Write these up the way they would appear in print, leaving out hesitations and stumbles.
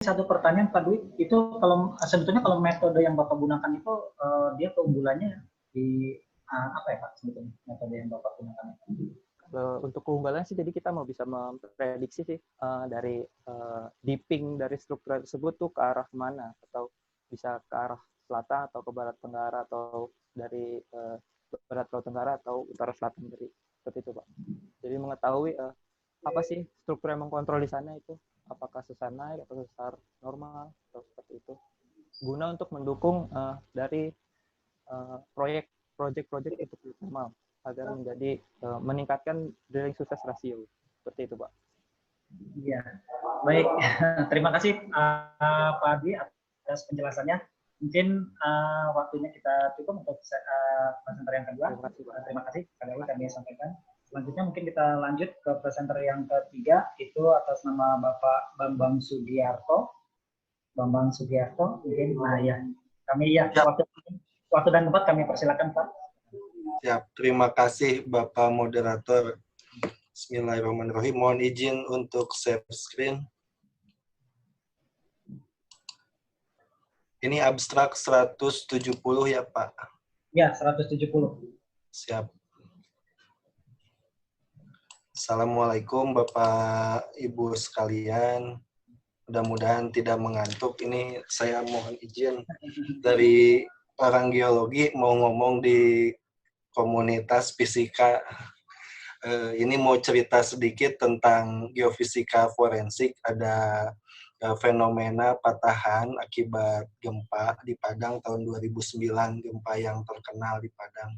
satu pertanyaan Pak Dwi, itu kalau sebetulnya kalau metode yang Bapak gunakan itu dia keunggulannya di apa ya Pak sebetulnya metode yang Bapak gunakan itu? Untuk keunggulan sih, jadi kita mau bisa memprediksi sih dari dipping dari struktur tersebut tuh ke arah mana, atau bisa ke arah selatan atau ke barat tenggara, atau dari barat laut tenggara atau utara selatan, dari seperti itu Pak. Jadi mengetahui apa sih struktur yang mengkontrol di sana itu, apakah sesar naik atau sesar normal atau seperti itu, guna untuk mendukung dari proyek-proyek untuk normal agar menjadi meningkatkan drilling success ratio, seperti itu Pak. Iya, baik. Terima kasih Pak Adi atas penjelasannya. Mungkin waktunya kita cukup untuk presenter yang kedua. Terima kasih Pak. Terima kasih sekali lagi kami sampaikan. Selanjutnya mungkin kita lanjut ke presenter yang ketiga, itu atas nama Bapak Bambang Sugiarto. Bambang Sugiarto, mungkin ya kami waktu dan tempat kami persilakan Pak. Siap, terima kasih Bapak Moderator. Bismillahirrahmanirrahim. Mohon izin untuk share screen. Ini abstrak 170 ya Pak? Ya, 170. Siap. Assalamualaikum Bapak Ibu sekalian. Mudah-mudahan tidak mengantuk. Ini saya mohon izin dari orang geologi mau ngomong di komunitas fisika. Ini mau cerita sedikit tentang geofisika forensik. Ada fenomena patahan akibat gempa di Padang tahun 2009, gempa yang terkenal di Padang.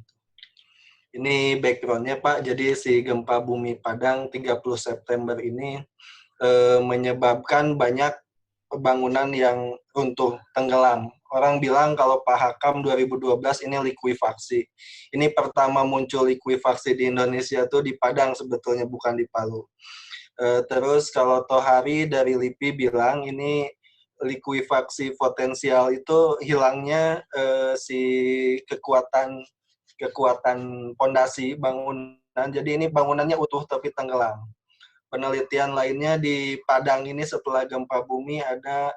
Ini background-nya Pak, jadi si gempa bumi Padang 30 September ini menyebabkan banyak bangunan yang runtuh, tenggelam. Orang bilang kalau Pak Hakam 2012 ini likuifaksi. Ini pertama muncul likuifaksi di Indonesia tuh di Padang sebetulnya, bukan di Palu. Terus kalau Tohari dari LIPI bilang ini likuifaksi potensial itu hilangnya si kekuatan pondasi bangunan. Jadi ini bangunannya utuh tapi tenggelam. Penelitian lainnya di Padang ini setelah gempa bumi ada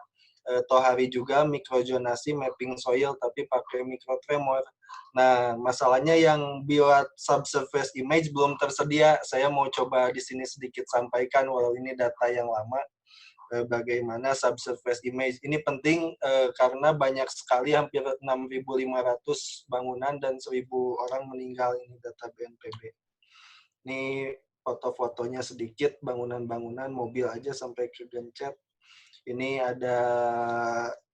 Tohari juga mikrojonasi mapping soil tapi pakai mikrotremor. Nah, masalahnya yang buat subsurface image belum tersedia. Saya mau coba di sini sedikit sampaikan walau ini data yang lama. Bagaimana subsurface image ini penting karena banyak sekali, hampir 6.500 bangunan dan 1.000 orang meninggal, ini data BNPB. Ini foto-fotonya sedikit, bangunan-bangunan, mobil aja sampai kegencet. Ini ada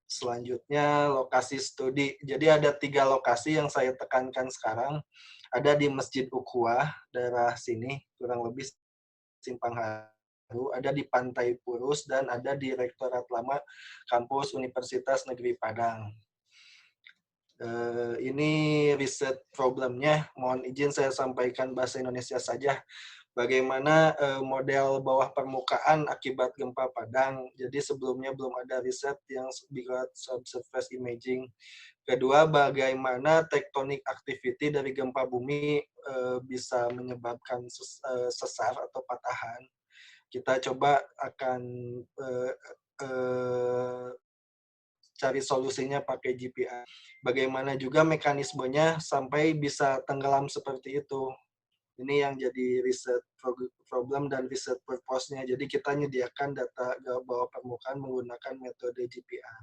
selanjutnya lokasi studi. Jadi ada 3 lokasi yang saya tekankan sekarang. Ada di Masjid Ukhuwah, daerah sini, kurang lebih Simpang Haru, ada di Pantai Purus, dan ada di Rektorat Lama Kampus Universitas Negeri Padang. Ini riset problemnya, mohon izin saya sampaikan bahasa Indonesia saja. Bagaimana model bawah permukaan akibat gempa Padang. Jadi sebelumnya belum ada riset yang buat subsurface imaging. Kedua, bagaimana tektonik activity dari gempa bumi bisa menyebabkan sesar atau patahan. Kita coba akan cari solusinya pakai GPR. Bagaimana juga mekanismenya sampai bisa tenggelam seperti itu. Ini yang jadi riset problem dan riset purpose-nya. Jadi kita menyediakan data bawah permukaan menggunakan metode GPR.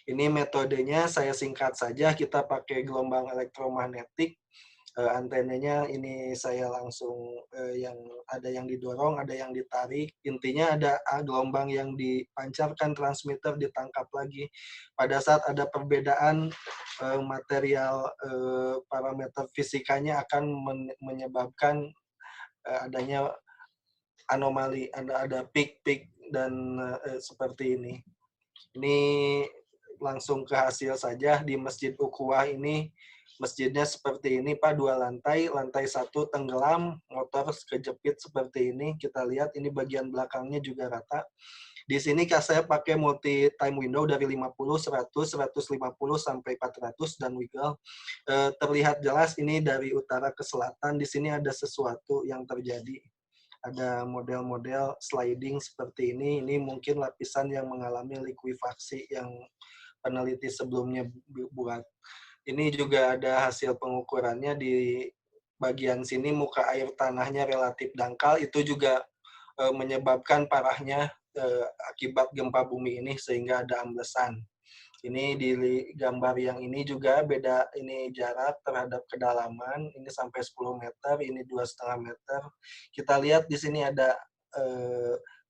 Ini metodenya saya singkat saja, kita pakai gelombang elektromagnetik. Antenanya ini saya langsung yang ada yang didorong, ada yang ditarik. Intinya ada gelombang yang dipancarkan, transmitter ditangkap lagi. Pada saat ada perbedaan material, parameter fisikanya akan menyebabkan adanya anomali, ada peak dan seperti ini. Ini langsung ke hasil saja. Di Masjid Ukhuwah ini, masjidnya seperti ini Pak, 2 lantai, lantai 1 tenggelam, motor kejepit seperti ini. Kita lihat ini bagian belakangnya juga rata. Di sini saya pakai multi time window dari 50, 100, 150 sampai 400 dan wiggle. Terlihat jelas ini dari utara ke selatan. Di sini ada sesuatu yang terjadi. Ada model-model sliding seperti ini. Ini mungkin lapisan yang mengalami likuifaksi yang peneliti sebelumnya buat. Ini juga ada hasil pengukurannya di bagian sini, muka air tanahnya relatif dangkal. Itu juga menyebabkan parahnya akibat gempa bumi ini sehingga ada amblesan. Ini di gambar yang ini juga beda, ini jarak terhadap kedalaman, ini sampai 10 meter, ini 2,5 meter. Kita lihat di sini ada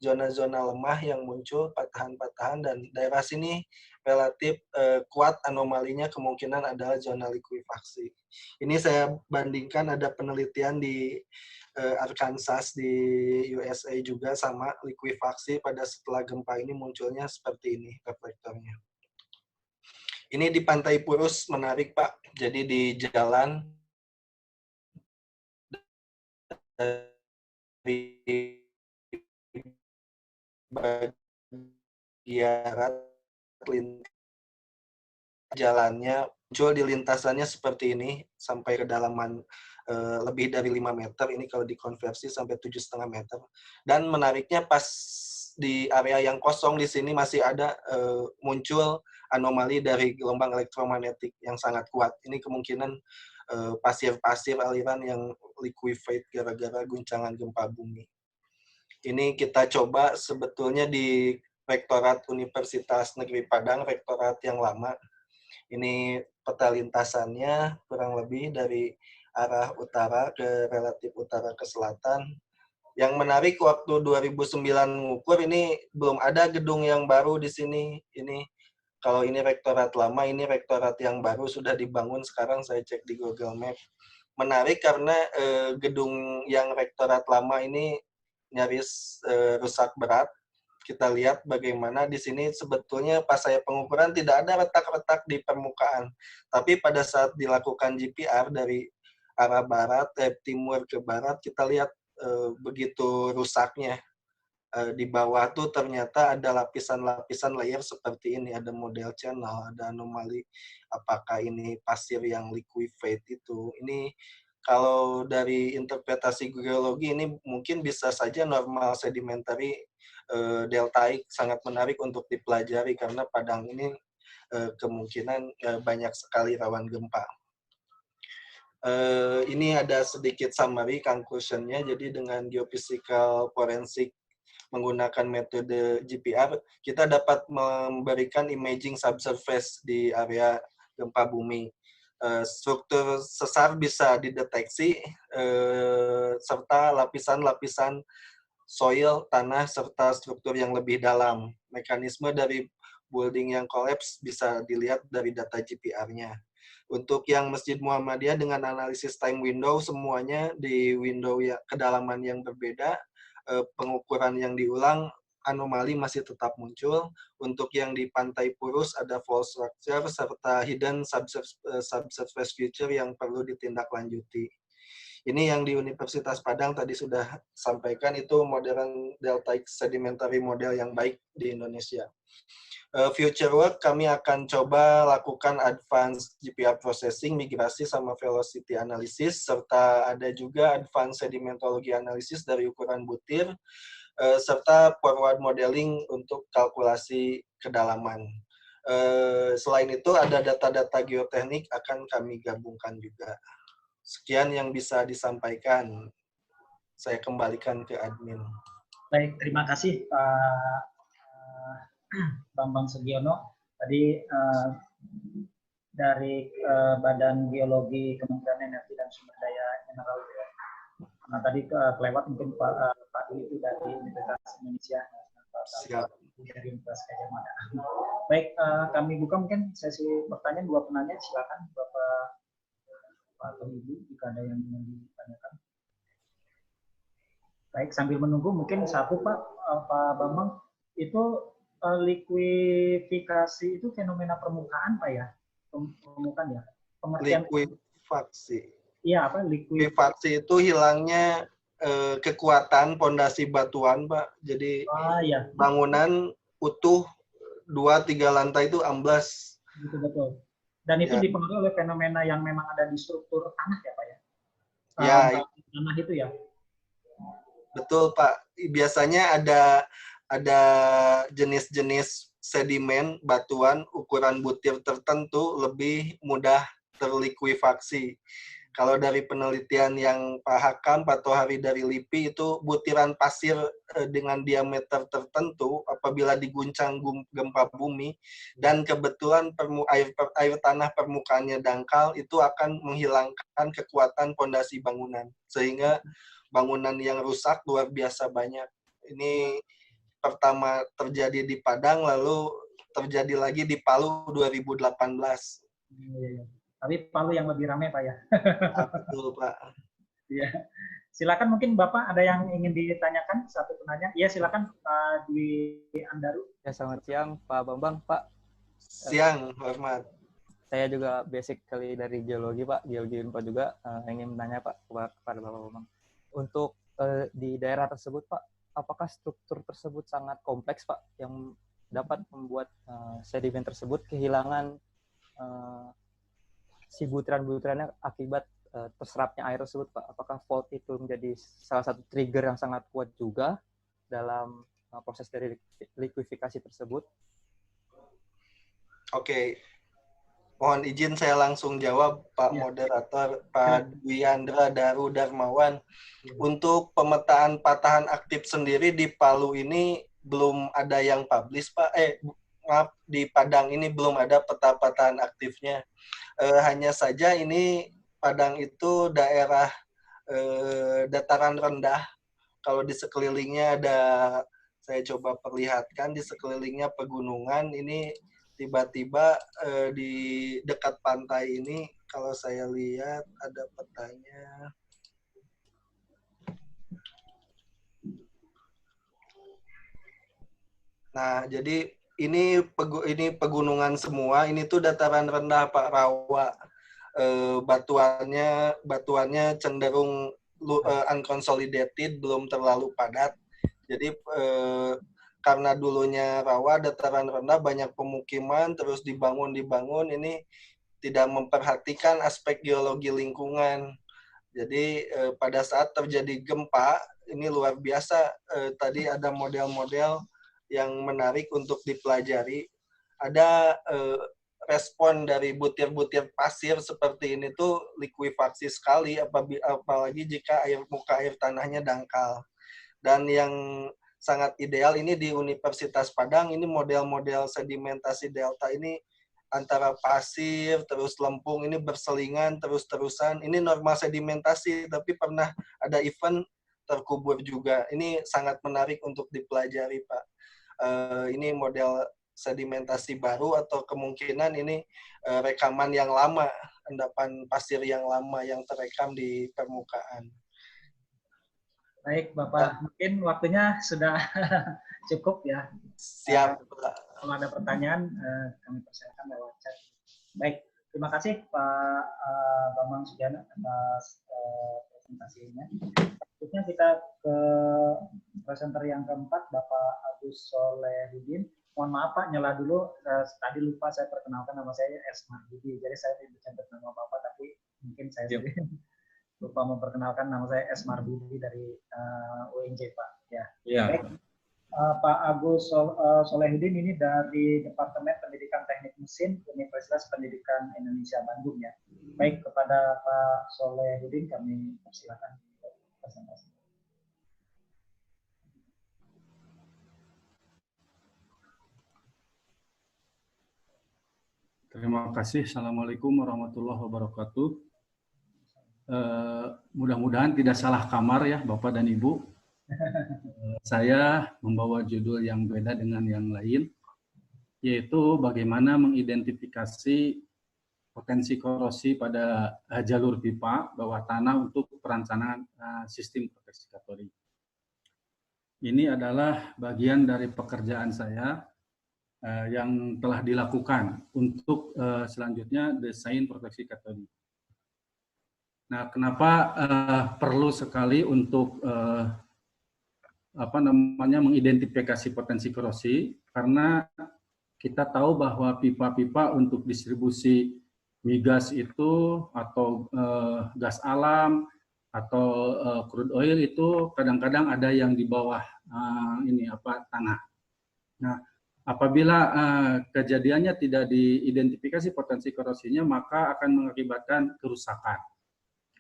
zona-zona lemah yang muncul, patahan-patahan, dan daerah sini relatif kuat anomalinya, kemungkinan adalah zona likuifaksi. Ini saya bandingkan ada penelitian di Arkansas di USA juga sama likuifaksi pada setelah gempa ini munculnya seperti ini reflektornya. Ini di Pantai Purus menarik, Pak. Jadi di jalan dari bagian jalannya muncul di lintasannya seperti ini sampai kedalaman lebih dari 5 meter. Ini kalau dikonversi sampai 7,5 meter. Dan menariknya pas di area yang kosong di sini masih ada muncul anomali dari gelombang elektromagnetik yang sangat kuat. Ini kemungkinan pasir-pasir aliran yang liquefied gara-gara guncangan gempa bumi. Ini kita coba sebetulnya di Rektorat Universitas Negeri Padang, rektorat yang lama. Ini peta lintasannya kurang lebih dari arah utara ke relatif utara ke selatan. Yang menarik waktu 2009 mengukur ini belum ada gedung yang baru di sini. Ini kalau ini rektorat lama, ini rektorat yang baru sudah dibangun sekarang, saya cek di Google Map. Menarik karena gedung yang rektorat lama ini nyaris rusak berat. Kita lihat bagaimana di sini sebetulnya pas saya pengukuran tidak ada retak-retak di permukaan. Tapi pada saat dilakukan GPR dari arah barat, timur ke barat, kita lihat begitu rusaknya. Di bawah tuh ternyata ada lapisan-lapisan layer seperti ini, ada model channel, ada anomali, apakah ini pasir yang liquefied itu. Ini kalau dari interpretasi geologi ini mungkin bisa saja normal sedimentary deltaik, sangat menarik untuk dipelajari karena Padang ini kemungkinan banyak sekali rawan gempa. Ini ada sedikit summary conclusion-nya. Jadi dengan geophysical forensik menggunakan metode GPR, kita dapat memberikan imaging subsurface di area gempa bumi. Struktur sesar bisa dideteksi, serta lapisan-lapisan soil, tanah, serta struktur yang lebih dalam. Mekanisme dari building yang collapse bisa dilihat dari data GPR-nya. Untuk yang Masjid Muhammadiyah dengan analisis time window, semuanya di window ya, kedalaman yang berbeda, pengukuran yang diulang, anomali masih tetap muncul. Untuk yang di Pantai Purus ada fault structure serta hidden subsurface feature yang perlu ditindaklanjuti. Ini yang di Universitas Padang tadi sudah sampaikan, itu modern deltaic sedimentary model yang baik di Indonesia. Future work kami akan coba lakukan advanced GPR processing, migrasi sama velocity analysis, serta ada juga advanced sedimentology analysis dari ukuran butir, serta forward modeling untuk kalkulasi kedalaman. Selain itu ada data-data geoteknik akan kami gabungkan juga. Sekian yang bisa disampaikan. Saya kembalikan ke admin. Baik, terima kasih Pak Bambang Sugiono. Tadi dari Badan Geologi Kementerian Energi dan Sumber Daya Mineral. Nah, tadi kelewat mungkin Pak Dwi itu dari Universitas Indonesia. Siap. Dari Universitas Gajah Mada. Baik, kami buka mungkin sesi pertanyaan, dua penanya. Silakan Bapak atau Ibu jika ada yang ingin ditanyakan. Baik, sambil menunggu mungkin satu Pak Bambang, itu likuifikasi itu fenomena permukaan Pak ya? Permukaan ya? Pengertian Likuifaksi. Iya, apa likuifaksi itu hilangnya kekuatan pondasi batuan, Pak. Jadi ya. Bangunan utuh 2-3 lantai itu amblas. Betul. Dan itu dipengaruhi oleh fenomena yang memang ada di struktur tanah ya Pak ya? Ya, tanah itu ya. Betul, Pak. Biasanya ada jenis-jenis sedimen batuan ukuran butir tertentu lebih mudah terlikuifaksi. Kalau dari penelitian yang Pak Hakam, Pak Tohari dari LIPI itu butiran pasir dengan diameter tertentu apabila diguncang gempa bumi dan kebetulan air tanah permukaannya dangkal itu akan menghilangkan kekuatan pondasi bangunan sehingga bangunan yang rusak luar biasa banyak. Ini pertama terjadi di Padang, lalu terjadi lagi di Palu 2018. Iya. Tapi Palu yang lebih ramai, Pak ya. Betul, Pak. Iya. Silakan, mungkin Bapak ada yang ingin ditanyakan, satu penanya. Iya, silakan Pak Dwi Andaru. Ya, selamat siang Pak Bambang. Pak, Siang, hormat. saya juga basic kali dari geologi, Pak. Geologi Unpad juga ingin menanya, Pak, kepada Bapak Bambang. Untuk di daerah tersebut, Pak, apakah struktur tersebut sangat kompleks, Pak, yang dapat membuat sedimen tersebut kehilangan si butiran-butirannya akibat terserapnya air tersebut, Pak? Apakah fault itu menjadi salah satu trigger yang sangat kuat juga dalam proses dari likuifikasi tersebut? Oke. Mohon izin saya langsung jawab, Pak Moderator, Pak Dwi Andra Daru Darmawan. Untuk pemetaan patahan aktif sendiri di Palu ini belum ada yang publish, Pak. Maaf, di Padang ini belum ada peta patahan aktifnya. Hanya saja ini Padang itu daerah dataran rendah. Kalau di sekelilingnya ada, saya coba perlihatkan, di sekelilingnya pegunungan, ini tiba-tiba di dekat pantai ini, kalau saya lihat ada petanya. Nah, jadi ini pegunungan semua, ini tuh dataran rendah, Pak, rawa. Batuannya cenderung unconsolidated, belum terlalu padat. Jadi karena dulunya rawa, dataran rendah, banyak pemukiman, terus dibangun, ini tidak memperhatikan aspek geologi lingkungan. Jadi pada saat terjadi gempa, ini luar biasa. Tadi ada model-model yang menarik untuk dipelajari. Ada respon dari butir-butir pasir seperti ini tuh likuifaksi sekali, apalagi jika muka air tanahnya dangkal. Dan yang sangat ideal ini di Universitas Padang, ini model-model sedimentasi delta ini antara pasir, terus lempung, ini berselingan terus-terusan. Ini normal sedimentasi, tapi pernah ada event terkubur juga. Ini sangat menarik untuk dipelajari, Pak. Ini model sedimentasi baru atau kemungkinan ini rekaman yang lama, endapan pasir yang lama yang terekam di permukaan. Baik, Bapak. Mungkin waktunya sudah cukup ya. Siap. Kalau ada pertanyaan, kami persilakan lewat chat. Baik, terima kasih Pak Bambang Sudiana atas presentasinya. Selanjutnya kita ke presenter yang keempat, Bapak Agus Solehudin. Mohon maaf Pak, nyala dulu. Tadi lupa saya perkenalkan, nama saya Esmar Budi. Jadi saya tidak cantik nama Bapak, tapi mungkin saya lupa memperkenalkan, nama saya Esmar Budi dari UNJ, Pak. Ya. Baik. Pak Agus Solehudin ini dari Departemen Pendidikan Teknik Mesin Universitas Pendidikan Indonesia Bandung ya. Baik, kepada Pak Solehudin kami persilakan presentasi. Terima kasih. Assalamualaikum warahmatullahi wabarakatuh. Mudah-mudahan tidak salah kamar ya Bapak dan Ibu. Saya membawa judul yang beda dengan yang lain, yaitu bagaimana mengidentifikasi potensi korosi pada jalur pipa bawah tanah untuk perencanaan sistem proteksi katolik. Ini adalah bagian dari pekerjaan saya yang telah dilakukan untuk selanjutnya desain proteksi katolik. Nah, kenapa perlu sekali untuk mengidentifikasi potensi korosi? Karena kita tahu bahwa pipa-pipa untuk distribusi migas itu atau gas alam atau crude oil itu kadang-kadang ada yang di bawah tanah. Nah, apabila kejadiannya tidak diidentifikasi potensi korosinya, maka akan mengakibatkan kerusakan.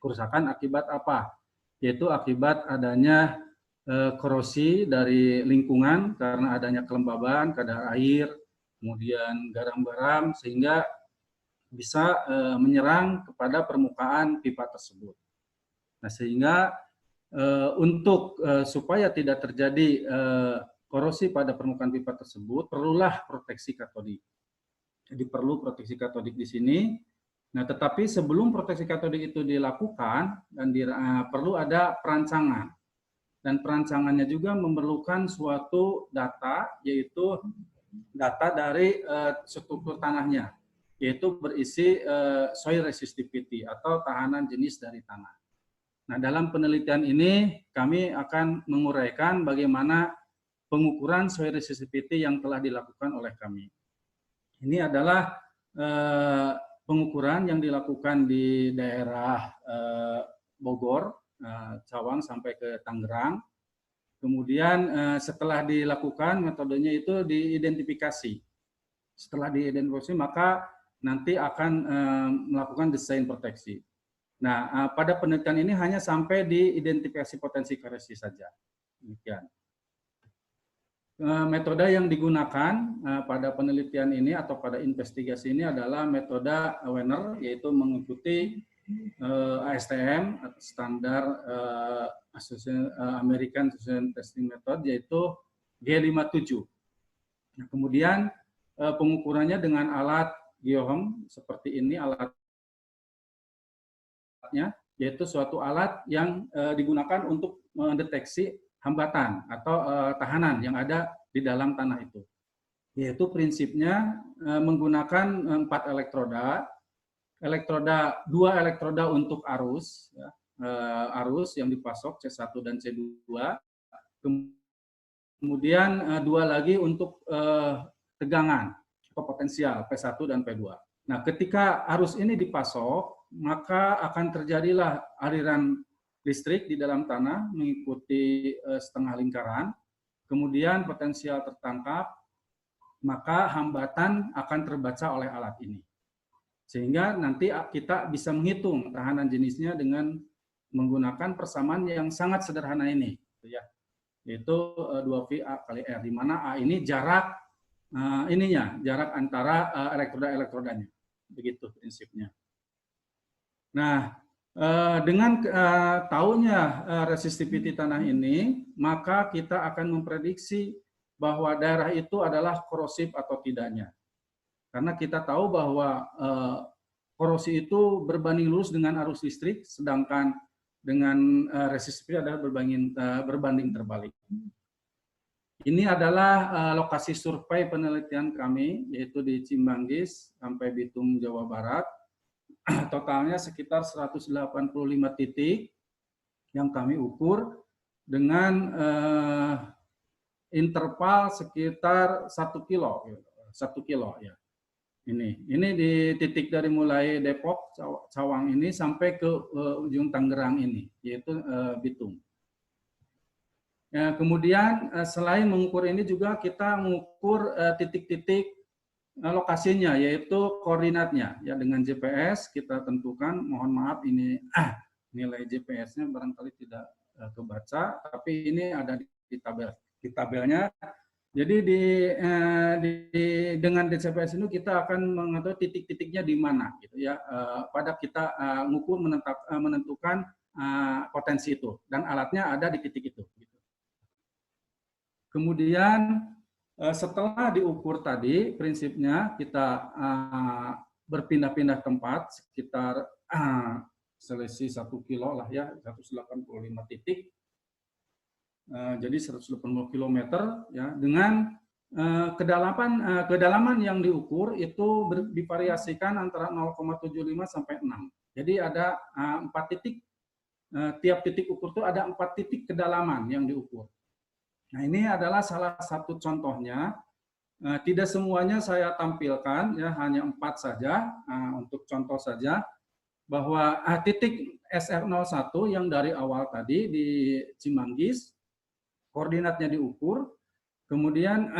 Kerusakan akibat apa? Yaitu akibat adanya korosi dari lingkungan karena adanya kelembaban, kadar air, kemudian garam-garam, sehingga bisa menyerang kepada permukaan pipa tersebut. Nah, sehingga untuk supaya tidak terjadi korosi pada permukaan pipa tersebut, perlulah proteksi katodik. Jadi perlu proteksi katodik di sini. Nah, tetapi sebelum proteksi katodik itu dilakukan dan perlu ada perancangan. Dan perancangannya juga memerlukan suatu data, yaitu data dari struktur tanahnya, yaitu berisi soil resistivity atau tahanan jenis dari tanah. Nah, dalam penelitian ini kami akan menguraikan bagaimana pengukuran soil resistivity yang telah dilakukan oleh kami. Ini adalah pengukuran yang dilakukan di daerah Bogor, Cawang sampai ke Tangerang. Kemudian setelah dilakukan metodenya itu diidentifikasi. Setelah diidentifikasi maka nanti akan melakukan desain proteksi. Nah, pada penelitian ini hanya sampai di identifikasi potensi korosi saja. Demikian. Metode yang digunakan pada penelitian ini atau pada investigasi ini adalah metode Wenner, yaitu mengikuti ASTM atau standar American Association Testing Method, yaitu G57. Nah, kemudian pengukurannya dengan alat geohom seperti ini alatnya, yaitu suatu alat yang digunakan untuk mendeteksi hambatan atau tahanan yang ada di dalam tanah itu. Yaitu prinsipnya menggunakan 4 elektroda. Dua elektroda untuk arus, ya, arus yang dipasok C1 dan C2, kemudian 2 lagi untuk tegangan atau potensial P1 dan P2. Nah, ketika arus ini dipasok, maka akan terjadilah aliran listrik di dalam tanah mengikuti setengah lingkaran, kemudian potensial tertangkap, maka hambatan akan terbaca oleh alat ini. Sehingga nanti kita bisa menghitung tahanan jenisnya dengan menggunakan persamaan yang sangat sederhana ini, yaitu 2VA kali R, di mana A ini jarak jarak antara elektroda-elektrodanya, begitu prinsipnya. Nah, dengan tahunya resistivity tanah ini, maka kita akan memprediksi bahwa daerah itu adalah korosif atau tidaknya. Karena kita tahu bahwa korosi itu berbanding lurus dengan arus listrik, sedangkan dengan resistivity adalah berbanding terbalik. Ini adalah lokasi survei penelitian kami, yaitu di Cimanggis sampai Bitung, Jawa Barat. Totalnya sekitar 185 titik yang kami ukur dengan interval sekitar 1 kilo ya. Ini di titik dari mulai Depok, Cawang ini sampai ke ujung Tangerang ini, yaitu Bitung. Ya, kemudian selain mengukur ini juga kita mengukur titik-titik lokasinya, yaitu koordinatnya. Ya, dengan GPS kita tentukan. Mohon maaf ini nilai GPS-nya barangkali tidak kebaca, tapi ini ada di tabelnya. Jadi dengan GPS ini kita akan mengetahui titik-titiknya di mana, gitu ya. Pada kita mengukur menentukan potensi itu, dan alatnya ada di titik itu. Gitu. Kemudian setelah diukur tadi, prinsipnya kita berpindah-pindah tempat sekitar selisih 1 kilo lah ya, 185 titik. Jadi 180 km ya, dengan kedalaman yang diukur itu divariasikan antara 0,75 sampai 6. Jadi ada 4 titik, tiap titik ukur itu ada 4 titik kedalaman yang diukur. Nah, ini adalah salah satu contohnya. Tidak semuanya saya tampilkan, ya, hanya 4 saja untuk contoh saja. bahwa titik SR01 yang dari awal tadi di Cimanggis, koordinatnya diukur, kemudian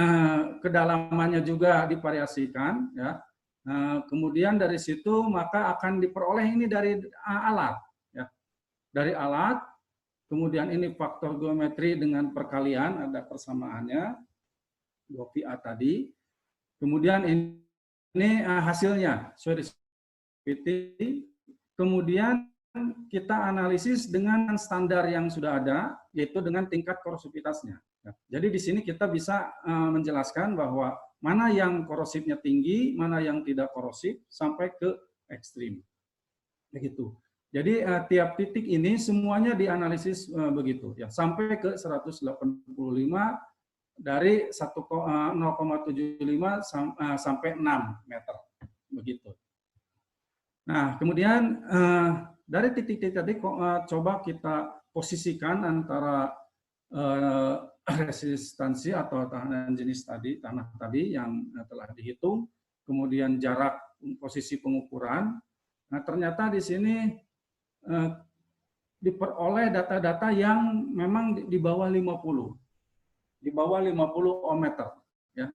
kedalamannya juga divariasikan, ya. Kemudian dari situ maka akan diperoleh ini dari alat, ya. Dari alat, kemudian ini faktor geometri dengan perkalian, ada persamaannya, 2PA tadi. Kemudian ini hasilnya, kemudian kita analisis dengan standar yang sudah ada, yaitu dengan tingkat korosivitasnya. Jadi di sini kita bisa menjelaskan bahwa mana yang korosifnya tinggi, mana yang tidak korosif, sampai ke ekstrim. Begitu. Jadi tiap titik ini semuanya dianalisis begitu, ya, sampai ke 185 dari 0,75 sampai 6 meter, begitu. Nah, kemudian dari titik-titik tadi coba kita posisikan antara resistansi atau tanah jenis tadi, tanah tadi yang telah dihitung, kemudian jarak posisi pengukuran. Nah, ternyata di sini diperoleh data-data yang memang di bawah 50. Di bawah 50 ohmmeter, ya.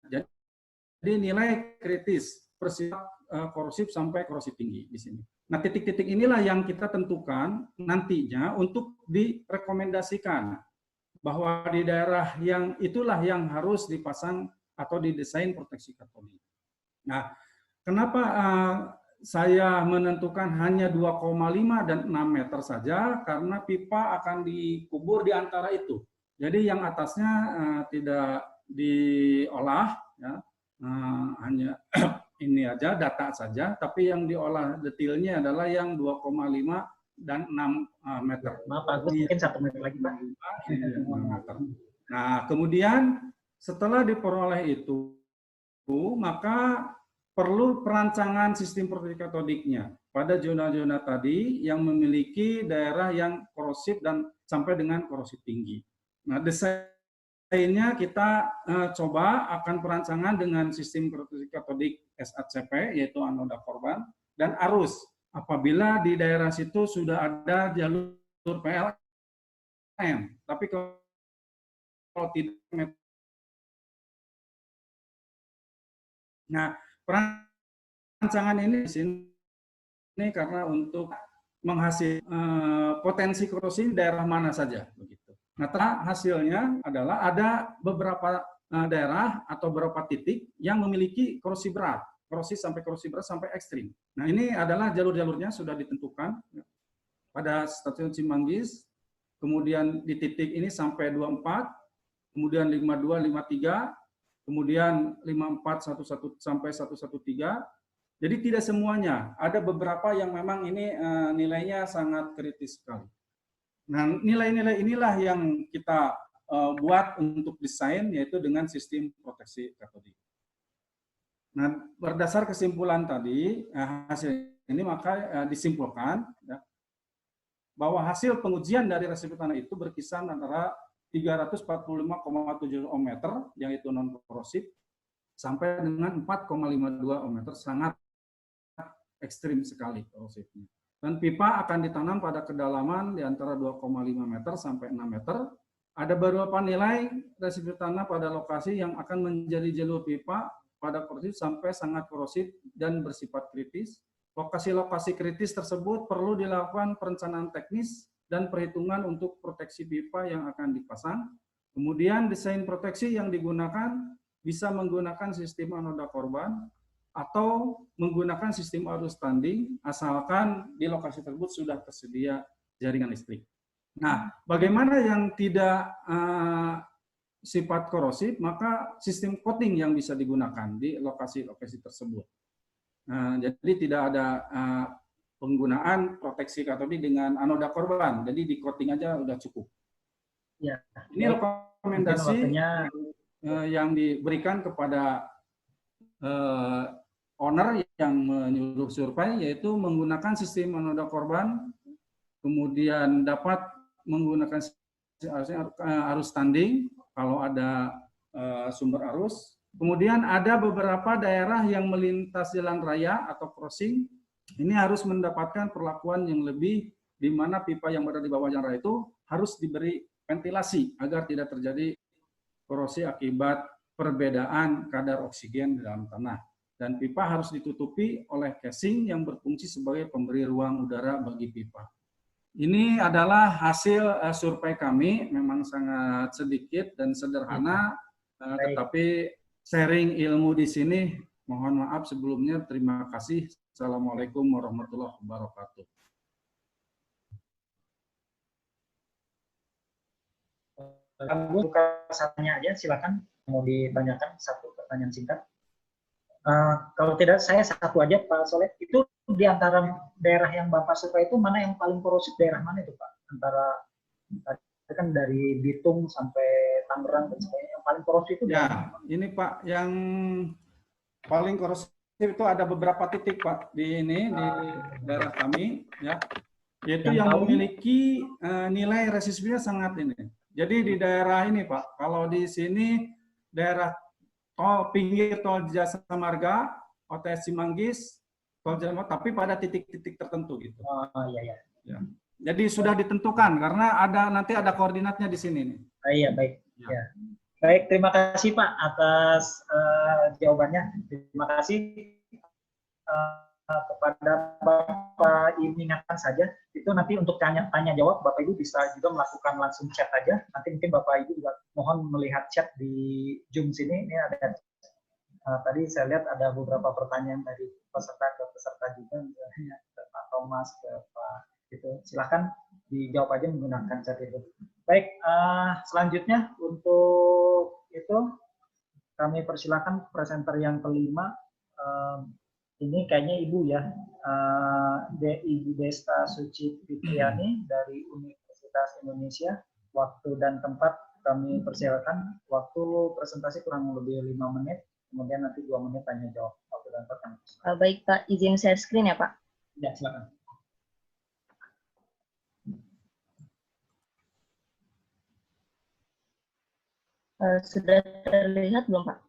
Jadi nilai kritis bersifat korosif sampai korosif tinggi di sini. Nah, titik-titik inilah yang kita tentukan nantinya untuk direkomendasikan bahwa di daerah yang itulah yang harus dipasang atau didesain proteksi katolik. Nah, kenapa saya menentukan hanya 2,5 dan 6 meter saja? Karena pipa akan dikubur di antara itu. Jadi yang atasnya tidak diolah, ya, hanya ini aja data saja, tapi yang diolah detailnya adalah yang 2,5 dan 6 meter. Maaf Pak Agus, mungkin 1 menit lagi Pak. Nah, kemudian setelah diperoleh itu, maka perlu perancangan sistem proteksi katodiknya pada zona-zona tadi yang memiliki daerah yang korosif dan sampai dengan korosif tinggi. Nah, desainnya kita coba akan perancangan dengan sistem proteksi katodik SACP, yaitu anoda korban, dan arus. Apabila di daerah situ sudah ada jalur PLN, tapi kalau tidak. Nah, perancangan ini di sini karena untuk menghasilkan potensi korosi daerah mana saja, begitu. Nah, hasilnya adalah ada beberapa daerah atau beberapa titik yang memiliki korosi berat. Korosi sampai ekstrim. Nah, ini adalah jalur-jalurnya sudah ditentukan pada stasiun Cimanggis, kemudian di titik ini sampai 24, kemudian 52, 53, kemudian 54, 11 sampai 113. Jadi tidak semuanya, ada beberapa yang memang ini nilainya sangat kritis sekali. Nah, nilai-nilai inilah yang kita buat untuk desain, yaitu dengan sistem proteksi katodik. Nah, berdasar kesimpulan tadi, hasil ini maka disimpulkan ya, bahwa hasil pengujian dari resiko tanah itu berkisar antara 345,7 ohmmeter, yaitu non-korosif, sampai dengan 4,52 ohmmeter, sangat ekstrim sekali korosifnya. Dan pipa akan ditanam pada kedalaman di antara 2,5 meter sampai 6 meter. Ada beberapa nilai resiko tanah pada lokasi yang akan menjadi jalur pipa pada korosif sampai sangat korosif dan bersifat kritis. Lokasi-lokasi kritis tersebut perlu dilakukan perencanaan teknis dan perhitungan untuk proteksi pipa yang akan dipasang. Kemudian desain proteksi yang digunakan bisa menggunakan sistem anoda korban atau menggunakan sistem arus standing asalkan di lokasi tersebut sudah tersedia jaringan listrik. Nah, bagaimana yang tidak sifat korosif, maka sistem coating yang bisa digunakan di lokasi-lokasi tersebut. Nah, jadi tidak ada penggunaan proteksi katodik dengan anoda korban, jadi di coating aja udah cukup. Ya. Ini rekomendasi yang diberikan kepada owner yang menyuruh survei, yaitu menggunakan sistem anoda korban, kemudian dapat menggunakan arus standing kalau ada sumber arus. Kemudian ada beberapa daerah yang melintas jalan raya atau crossing ini harus mendapatkan perlakuan yang lebih, di mana pipa yang berada di bawah jalan raya itu harus diberi ventilasi agar tidak terjadi korosi akibat perbedaan kadar oksigen di dalam tanah. Dan pipa harus ditutupi oleh casing yang berfungsi sebagai pemberi ruang udara bagi pipa. Ini adalah hasil survei kami, memang sangat sedikit dan sederhana, tetapi sharing ilmu di sini. Mohon maaf sebelumnya, terima kasih. Assalamualaikum warahmatullahi wabarakatuh. Buka satunya aja, silakan mau ditanyakan satu pertanyaan singkat. Kalau tidak, saya satu aja Pak Soleh. Itu di antara daerah yang Bapak survei itu mana yang paling korosif, daerah mana itu Pak? Antara kan dari Bitung sampai Tangerang dan sebagainya, yang paling korosif itu ya, ini Pak, yang paling korosif itu ada beberapa titik Pak di ini di daerah kami, ya, yaitu yang memiliki nilai resistifnya sangat ini. Jadi di daerah ini Pak, kalau di sini daerah tol pinggir tol Jasa Marga, OTS Cimanggis, tol Jalan, tapi pada titik-titik tertentu gitu. Oh iya. Ya. Jadi sudah ditentukan karena nanti ada koordinatnya di sini nih. Iya baik. Ya. Baik, terima kasih Pak atas jawabannya. Terima kasih kepada Bapak. Ingatkan saja itu nanti untuk tanya jawab Bapak Ibu bisa juga melakukan langsung chat aja. Nanti mungkin Bapak Ibu juga mohon melihat chat di Zoom sini. Ini ada tadi saya lihat ada beberapa pertanyaan dari peserta ke peserta juga, misalnya ke Pak Thomas, ke Pak itu. Silahkan dijawab aja menggunakan chat itu. Baik, selanjutnya untuk itu kami persilakan presenter yang kelima. Ini kayaknya Ibu ya, Ibu Desta Suci Fitriani dari Universitas Indonesia. Waktu dan tempat kami persilakan. Waktu presentasi kurang lebih 5 menit. Kemudian nanti 2 menit tanya jawab. Waktu dan tempat kami persilakan. Baik Pak, izin share screen ya Pak. Ya, silakan. Sudah terlihat belum Pak?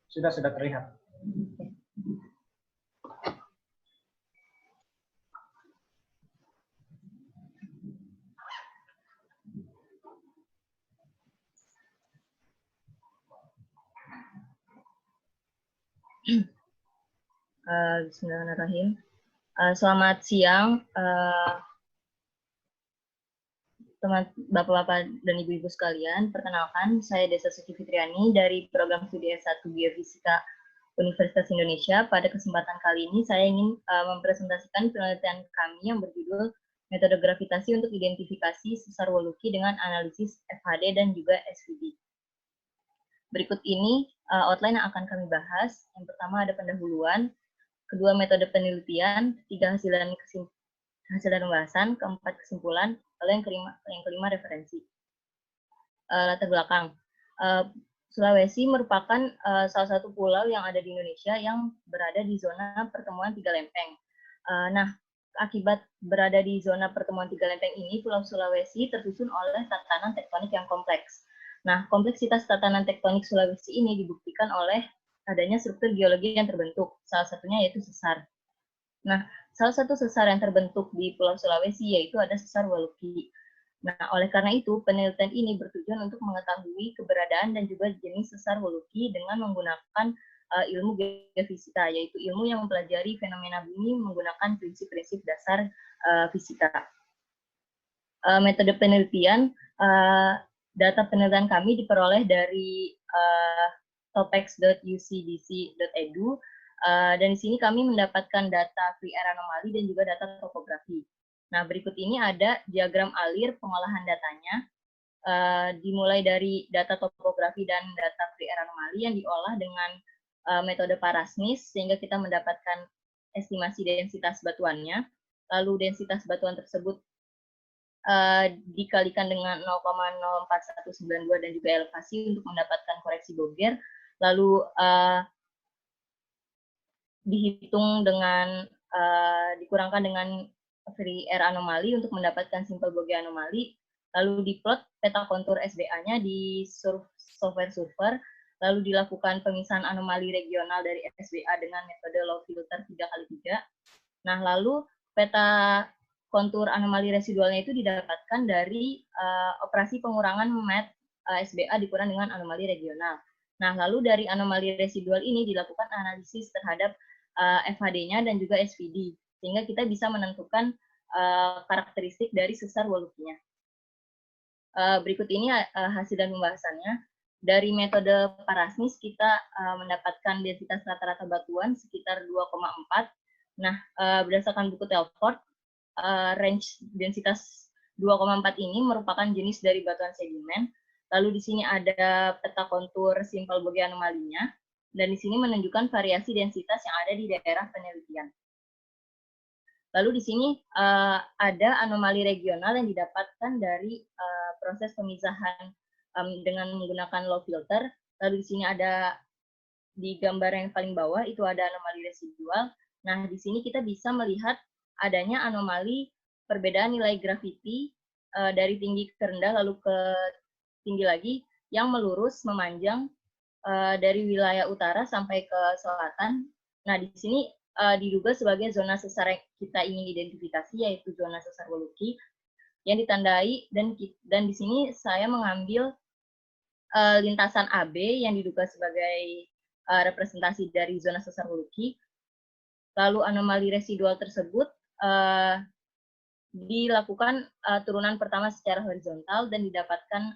Sudah terlihat. Bismillahirrahmanirrahim. Selamat siang, teman Bapak-bapak dan Ibu-ibu sekalian. Perkenalkan, saya Desta Suci Fitriani dari program studi S1 Biofisika Universitas Indonesia. Pada kesempatan kali ini saya ingin mempresentasikan penelitian kami yang berjudul Metode Gravitasi untuk Identifikasi Sesar Woluki dengan Analisis FHD dan juga SVD. Berikut ini outline yang akan kami bahas. Yang pertama ada pendahuluan, kedua metode penelitian, ketiga hasil dan pembahasan, keempat kesimpulan, lalu yang kelima referensi. Latar belakang. Sulawesi merupakan salah satu pulau yang ada di Indonesia yang berada di zona pertemuan tiga lempeng. Nah, akibat berada di zona pertemuan tiga lempeng ini, Pulau Sulawesi tersusun oleh tatanan tektonik yang kompleks. Nah, kompleksitas tatanan tektonik Sulawesi ini dibuktikan oleh adanya struktur geologi yang terbentuk, salah satunya yaitu sesar. Nah, salah satu sesar yang terbentuk di Pulau Sulawesi yaitu ada sesar Woluki. Nah, oleh karena itu, penelitian ini bertujuan untuk mengetahui keberadaan dan juga jenis sesar Woluki dengan menggunakan ilmu geofisika, yaitu ilmu yang mempelajari fenomena bumi menggunakan prinsip-prinsip dasar fisika. Metode penelitian, data penelitian kami diperoleh dari topex.ucdc.edu, dan di sini kami mendapatkan data free air anomali dan juga data topografi. Nah, berikut ini ada diagram alir pengolahan datanya, dimulai dari data topografi dan data free air anomali yang diolah dengan metode Parasnis, sehingga kita mendapatkan estimasi densitas batuannya. Lalu densitas batuan tersebut dikalikan dengan 0,04192 dan juga elevasi untuk mendapatkan koreksi Boger. Lalu dihitung dengan dikurangkan dengan free air anomali untuk mendapatkan simple Boger anomali. Lalu diplot peta kontur SDA-nya di software surfer. lalu dilakukan pemisahan anomali regional dari SBA dengan metode low filter 3x3. Nah, lalu peta kontur anomali residualnya itu didapatkan dari operasi pengurangan MET SBA dikurang dengan anomali regional. Nah, lalu dari anomali residual ini dilakukan analisis terhadap FHD-nya dan juga SPD, sehingga kita bisa menentukan karakteristik dari sesar Wolukinya. Berikut ini hasil dan pembahasannya. Dari metode Parasnis kita mendapatkan densitas rata-rata batuan sekitar 2,4. Nah, berdasarkan buku Telford, range densitas 2,4 ini merupakan jenis dari batuan sedimen. Lalu di sini ada peta kontur simpel Boge anomalinya, dan di sini menunjukkan variasi densitas yang ada di daerah penelitian. Lalu di sini ada anomali regional yang didapatkan dari proses pemisahan dengan menggunakan low filter. Lalu di sini ada di gambar yang paling bawah itu ada anomali residual. Nah, di sini kita bisa melihat adanya anomali perbedaan nilai graviti dari tinggi ke rendah lalu ke tinggi lagi yang melurus memanjang dari wilayah utara sampai ke selatan. Nah, di sini diduga sebagai zona sesar yang kita ingin identifikasi, yaitu zona sesar Woluki yang ditandai, dan di sini saya mengambil lintasan AB yang diduga sebagai representasi dari zona sesar Woluki. Lalu anomali residual tersebut dilakukan turunan pertama secara horizontal dan didapatkan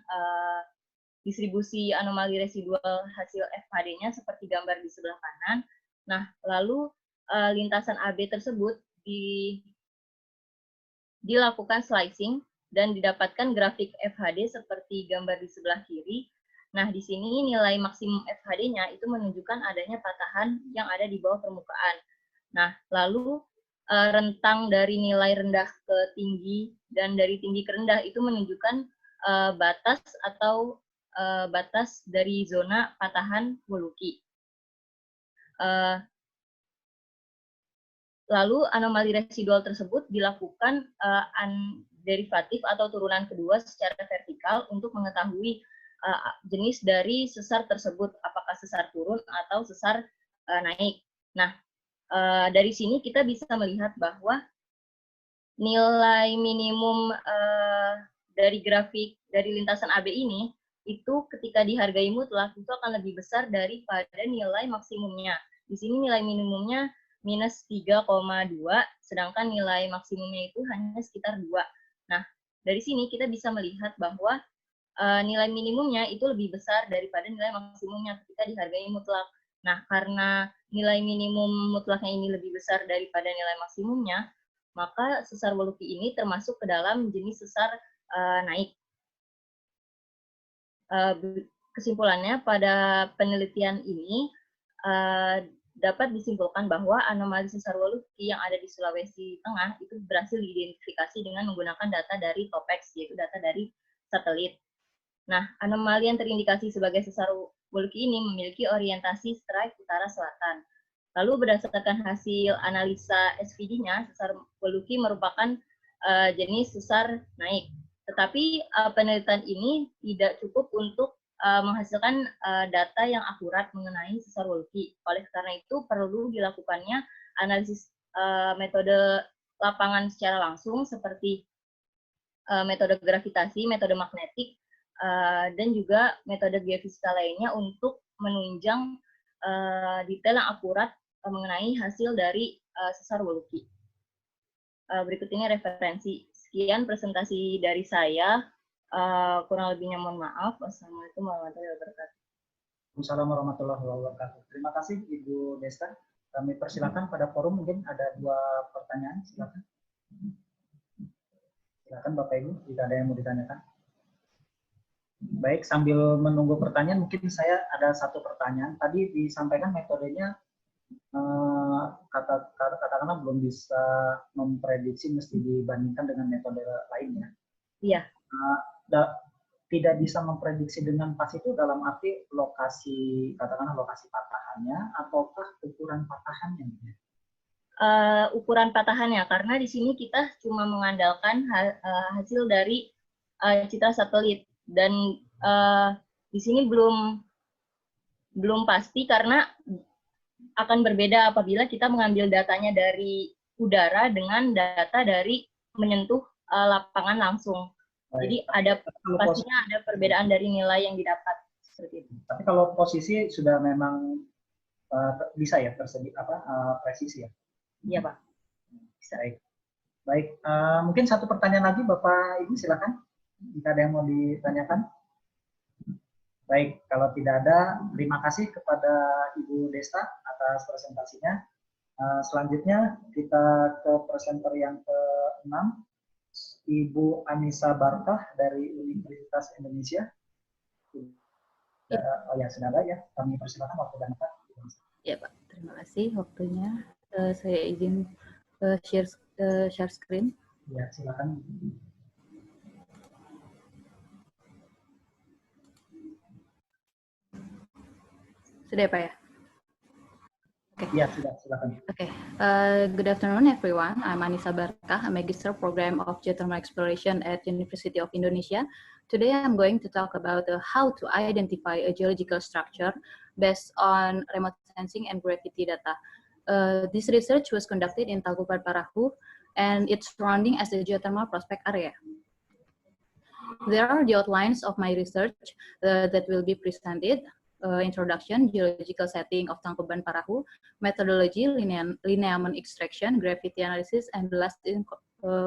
distribusi anomali residual hasil FHD-nya seperti gambar di sebelah kanan. Nah, lalu lintasan AB tersebut dilakukan slicing dan didapatkan grafik FHD seperti gambar di sebelah kiri. Nah, di sini nilai maksimum FHD-nya itu menunjukkan adanya patahan yang ada di bawah permukaan. Nah, lalu rentang dari nilai rendah ke tinggi dan dari tinggi ke rendah itu menunjukkan batas atau batas dari zona patahan Woluki. Lalu anomali residual tersebut dilakukan derivatif atau turunan kedua secara vertikal untuk mengetahui jenis dari sesar tersebut, apakah sesar turun atau sesar naik. Nah, dari sini kita bisa melihat bahwa nilai minimum dari grafik dari lintasan AB ini itu ketika dihargai mutlak itu akan lebih besar daripada nilai maksimumnya. Di sini nilai minimumnya minus 3,2, sedangkan nilai maksimumnya itu hanya sekitar 2. Nah, dari sini kita bisa melihat bahwa nilai minimumnya itu lebih besar daripada nilai maksimumnya ketika dihargai mutlak. Nah, karena nilai minimum mutlaknya ini lebih besar daripada nilai maksimumnya, maka sesar Woluki ini termasuk ke dalam jenis sesar naik. Kesimpulannya, pada penelitian ini dapat disimpulkan bahwa anomali sesar Woluki yang ada di Sulawesi Tengah itu berhasil diidentifikasi dengan menggunakan data dari TOPEX, yaitu data dari satelit. Nah, anomali yang terindikasi sebagai sesar Woluki ini memiliki orientasi strike utara-selatan. Lalu berdasarkan hasil analisa SVD-nya, sesar Woluki merupakan jenis sesar naik. Tetapi penelitian ini tidak cukup untuk menghasilkan data yang akurat mengenai sesar Woluki. Oleh karena itu perlu dilakukannya analisis metode lapangan secara langsung seperti metode gravitasi, metode magnetik, dan juga metode geofisika lainnya untuk menunjang detail yang akurat mengenai hasil dari sesar Woluki. Berikut ini referensi. Sekian presentasi dari saya. Kurang lebihnya mohon maaf. Wassalamualaikum warahmatullahi wabarakatuh. Waalaikumsalam warahmatullahi wabarakatuh. Terima kasih Ibu Desta. Kami persilakan pada forum, mungkin ada 2 pertanyaan. Silakan. Silakan Bapak Ibu, jika ada yang mau ditanyakan. Baik, sambil menunggu pertanyaan, mungkin saya ada 1 pertanyaan. Tadi disampaikan metodenya katakanlah belum bisa memprediksi mesti dibandingkan dengan metode lainnya. Iya. Tidak bisa memprediksi dengan pas itu dalam arti lokasi, katakanlah lokasi patahannya, ataukah ukuran patahannya? Ukuran patahannya, karena di sini kita cuma mengandalkan hasil dari citra satelit, dan di sini belum belum pasti karena akan berbeda apabila kita mengambil datanya dari udara dengan data dari menyentuh lapangan langsung. Jadi pastinya ada perbedaan dari nilai yang didapat seperti itu. Tapi kalau posisi sudah memang bisa ya presisi ya? Iya Pak. Bisa. Baik, mungkin satu pertanyaan lagi Bapak Ibu silakan jika ada yang mau ditanyakan. Baik, kalau tidak ada, terima kasih kepada Ibu Desta atas presentasinya. Selanjutnya kita ke presenter yang ke-6, Ibu Anissa Barkah dari Universitas Indonesia. Oh ya, sudah ada ya. Kami persilakan waktu dan tempat. Ya Pak, terima kasih waktunya. Saya izin share screen. Ya, silakan. Sudah ya Pak ya? Okay. Ya, sudah, silakan. Okay. Good afternoon, everyone. I'm Anissa Barkah, a Magister Program of Geothermal Exploration at University of Indonesia. Today, I'm going to talk about how to identify a geological structure based on remote sensing and gravity data. This research was conducted in Tangkuban Parahu and its surrounding as the geothermal prospect area. There are the outlines of my research that will be presented. Introduction, geological setting of Tangkuban Parahu, methodology, lineament extraction, gravity analysis, and the last in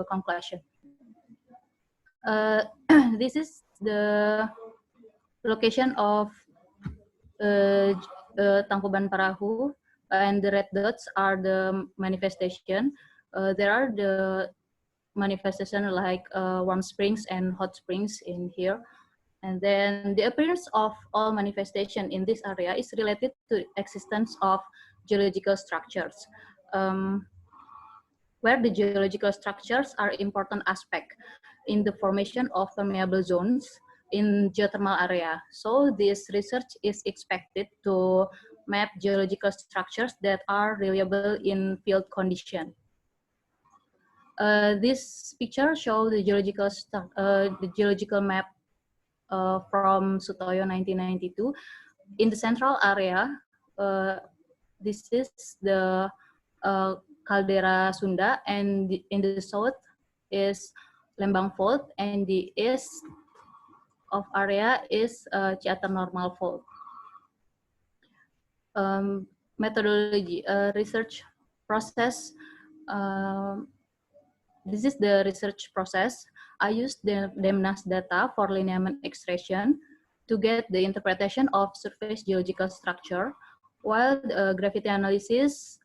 conclusion. This is the location of Tangkuban Parahu, and the red dots are the manifestation. There are the manifestation like warm springs and hot springs in here. And then the appearance of all manifestation in this area is related to existence of geological structures, where the geological structures are important aspect in the formation of permeable zones in geothermal area. So this research is expected to map geological structures that are reliable in field condition. This picture shows the geological map from Sutoyo 1992. In the central area, this is the Caldera Sunda, and in the south is Lembang Fault, and the east of area is Ciater Normal Fault. Methodology, research process. This is the research process. I used the DEMNAS data for lineament extraction to get the interpretation of surface geological structure, while the gravity analysis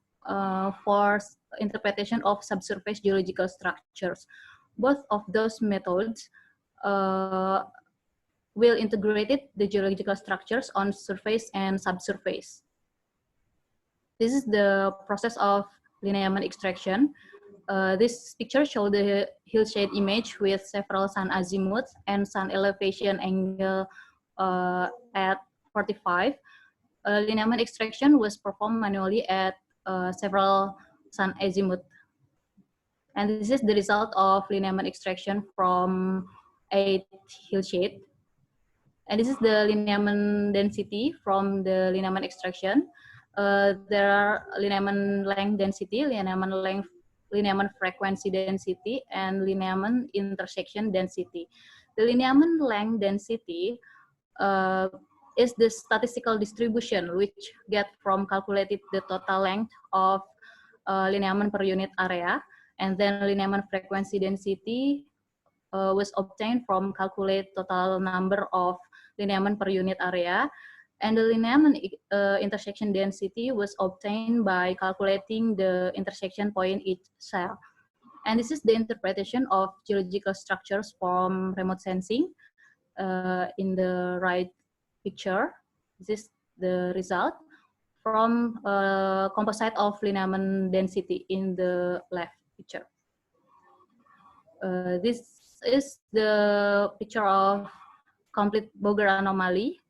for interpretation of subsurface geological structures. Both of those methods will integrate the geological structures on surface and subsurface. This is the process of lineament extraction. This picture shows the hillshade image with several sun azimuths and sun elevation angle at 45. Lineament extraction was performed manually at several sun azimuth. And this is the result of lineament extraction from 8 hillshade. And this is the lineament density from the lineament extraction. There are lineament length density, lineament frequency density, and lineament intersection density. The lineament length density is the statistical distribution which get from calculated the total length of lineament per unit area, and then lineament frequency density was obtained from calculate total number of lineament per unit area. And the lineament intersection density was obtained by calculating the intersection point each cell. And this is the interpretation of geological structures from remote sensing in the right picture. This is the result from composite of lineament density in the left picture. This is the picture of complete Boger anomaly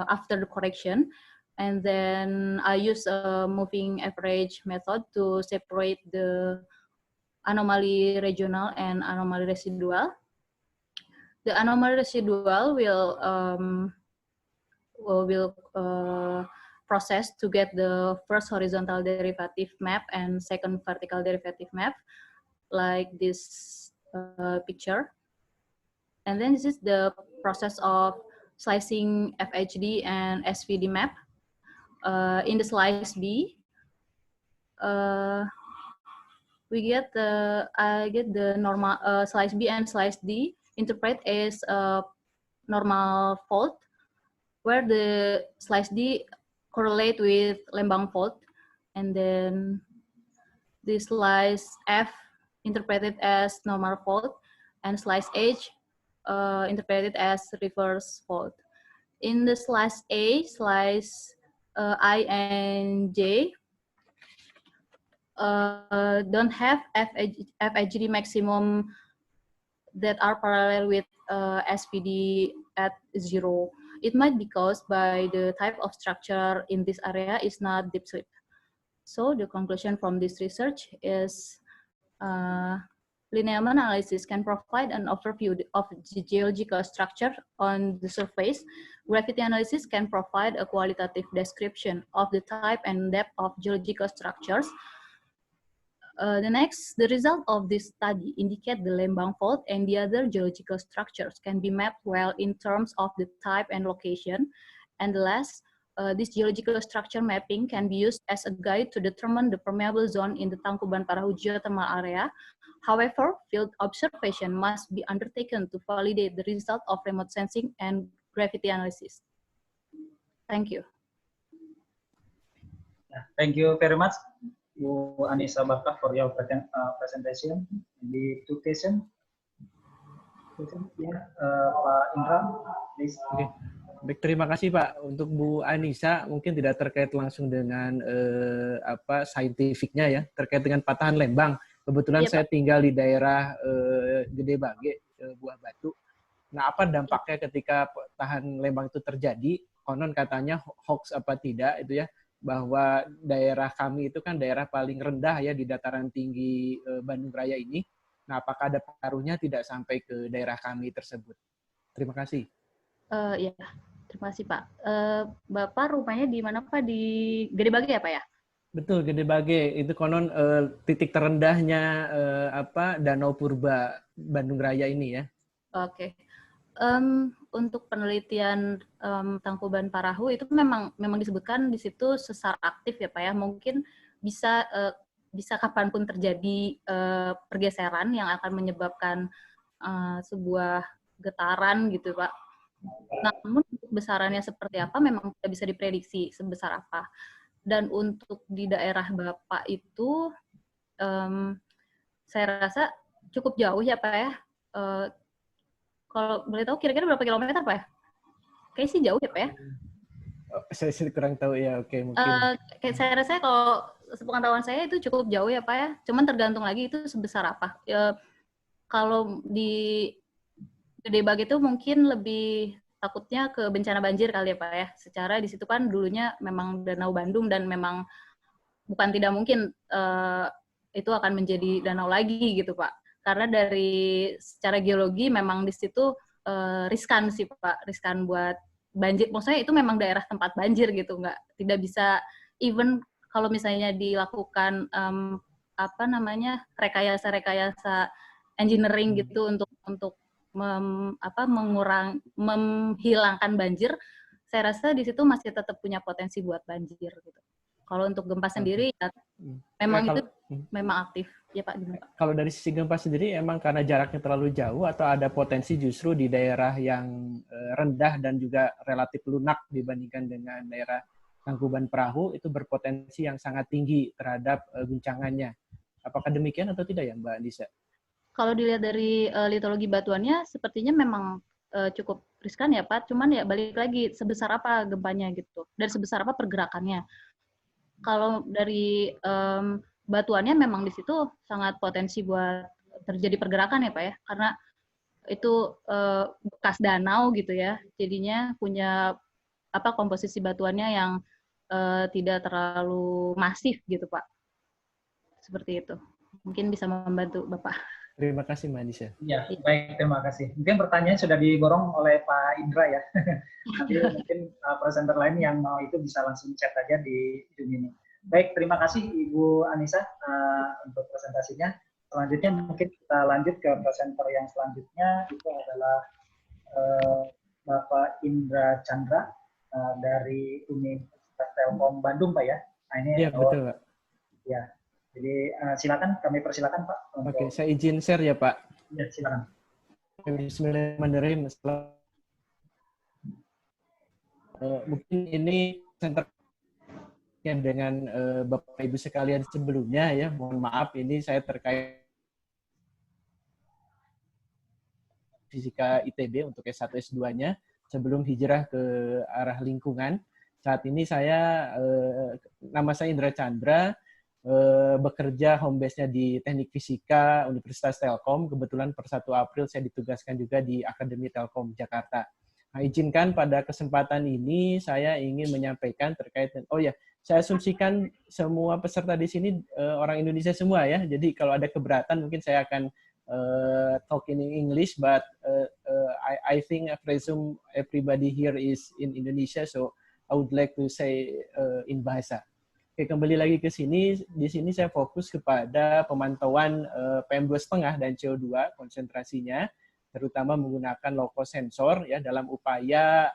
after the correction, and then I use a moving average method to separate the anomaly regional and anomaly residual. The anomaly residual will process to get the first horizontal derivative map and second vertical derivative map, like this picture. And then this is the process of slicing FHD and SVD map. In the slice B, we get I get the normal slice B and slice D interpret as a normal fault, where the slice D correlate with Lembang fault, and then the slice F interpreted as normal fault, and slice H interpreted as reverse fault. In the slice A, slice I and J don't have FHD maximum that are parallel with SVD at 0. It might be caused by the type of structure in this area is not deep slip. So the conclusion from this research is linear analysis can provide an overview of the geological structure on the surface. Gravity analysis can provide a qualitative description of the type and depth of geological structures. The result of this study indicate the Lembang fault and the other geological structures can be mapped well in terms of the type and location. And the last, this geological structure mapping can be used as a guide to determine the permeable zone in the Tangkuban Parahu geothermal area. However, field observation must be undertaken to validate the result of remote sensing and gravity analysis. Thank you. Thank you very much, Bu Anissa Barkah, for your presentation. The two questions. Pak Indra, please. Oke. Baik, terima kasih Pak. Untuk Bu Anissa, mungkin tidak terkait langsung dengan saintifiknya ya, terkait dengan patahan Lembang. Kebetulan saya tinggal di daerah Gede Bage, Buah Batu. Nah, apa dampaknya ketika patahan Lembang itu terjadi? Konon katanya hoax apa tidak itu ya, bahwa daerah kami itu kan daerah paling rendah ya di dataran tinggi Bandung Raya ini. Nah, apakah ada pengaruhnya tidak sampai ke daerah kami tersebut? Terima kasih. Ya, terima kasih Pak. Bapak rumahnya di mana Pak? Di Gede Bage ya Pak ya? Betul, Gede Bage. Itu konon titik terendahnya Danau Purba Bandung Raya ini ya. Oke. Untuk penelitian Tangkuban Parahu itu memang disebutkan di situ sesar aktif ya Pak ya. Mungkin bisa kapanpun terjadi pergeseran yang akan menyebabkan sebuah getaran gitu Pak. Namun besarannya seperti apa memang tidak bisa diprediksi sebesar apa. Dan untuk di daerah Bapak itu saya rasa cukup jauh ya Pak ya. Kalau boleh tahu kira-kira berapa kilometer Pak ya? Kayaknya sih jauh ya Pak ya? Saya kurang tahu ya, oke mungkin. Saya rasa kalau sepengetahuan saya itu cukup jauh ya Pak ya. Cuman tergantung lagi itu sebesar apa. Kalau di Gede Bage itu mungkin lebih takutnya ke bencana banjir kali ya Pak ya. Secara di situ kan dulunya memang Danau Bandung dan memang bukan tidak mungkin itu akan menjadi danau lagi gitu Pak. Karena dari secara geologi memang di situ riskan sih Pak, riskan buat banjir. Maksudnya itu memang daerah tempat banjir gitu, tidak bisa even kalau misalnya dilakukan rekayasa engineering gitu untuk menghilangkan banjir. Saya rasa di situ masih tetap punya potensi buat banjir gitu. Kalau untuk gempa sendiri ya, memang itu memang aktif. Ya Pak, gimana Pak? Kalau dari sisi gempa sendiri emang karena jaraknya terlalu jauh atau ada potensi justru di daerah yang rendah dan juga relatif lunak dibandingkan dengan daerah Tangkuban Perahu itu berpotensi yang sangat tinggi terhadap guncangannya. Apakah demikian atau tidak ya Mbak Anissa? Kalau dilihat dari litologi batuannya sepertinya memang cukup riskan ya Pak, cuman ya balik lagi sebesar apa gempanya gitu dan sebesar apa pergerakannya. Kalau dari batuannya memang di situ sangat potensi buat terjadi pergerakan ya Pak ya, karena itu bekas danau gitu ya, jadinya punya komposisi batuannya yang tidak terlalu masif gitu Pak. Seperti itu. Mungkin bisa membantu Bapak. Terima kasih Mbak Anissa. Ya, baik, terima kasih. Mungkin pertanyaan sudah diborong oleh Pak Indra ya. Nanti mungkin presenter lain yang mau itu bisa langsung chat aja di Zoom ini. Baik, terima kasih Ibu Anissa untuk presentasinya. Selanjutnya mungkin kita lanjut ke presenter yang selanjutnya, itu adalah Bapak Indra Chandra dari Universitas Telkom Bandung, Pak ya. Nah, ini Iya, betul Pak. Ya, jadi silakan, kami persilakan Pak. Oke, saya izin share ya Pak. Ya, silakan. Bismillahirrahmanirrahim. Mungkin ini center dengan Bapak Ibu sekalian sebelumnya ya. Mohon maaf ini saya terkait fisika ITB untuk S1 S2-nya sebelum hijrah ke arah lingkungan. Saat ini saya nama saya Indra Chandra, bekerja home base-nya di Teknik Fisika Universitas Telkom. Kebetulan per 1 April saya ditugaskan juga di Akademi Telkom Jakarta. Nah, izinkan pada kesempatan ini saya ingin menyampaikan terkait dengan, saya asumsikan semua peserta di sini orang Indonesia semua ya. Jadi kalau ada keberatan mungkin saya akan talk in English, but I think I presume everybody here is in Indonesia, so I would like to say in bahasa. Oke, kembali lagi ke sini. Di sini saya fokus kepada pemantauan PM2,5 dan CO2 konsentrasinya, terutama menggunakan loco sensor ya dalam upaya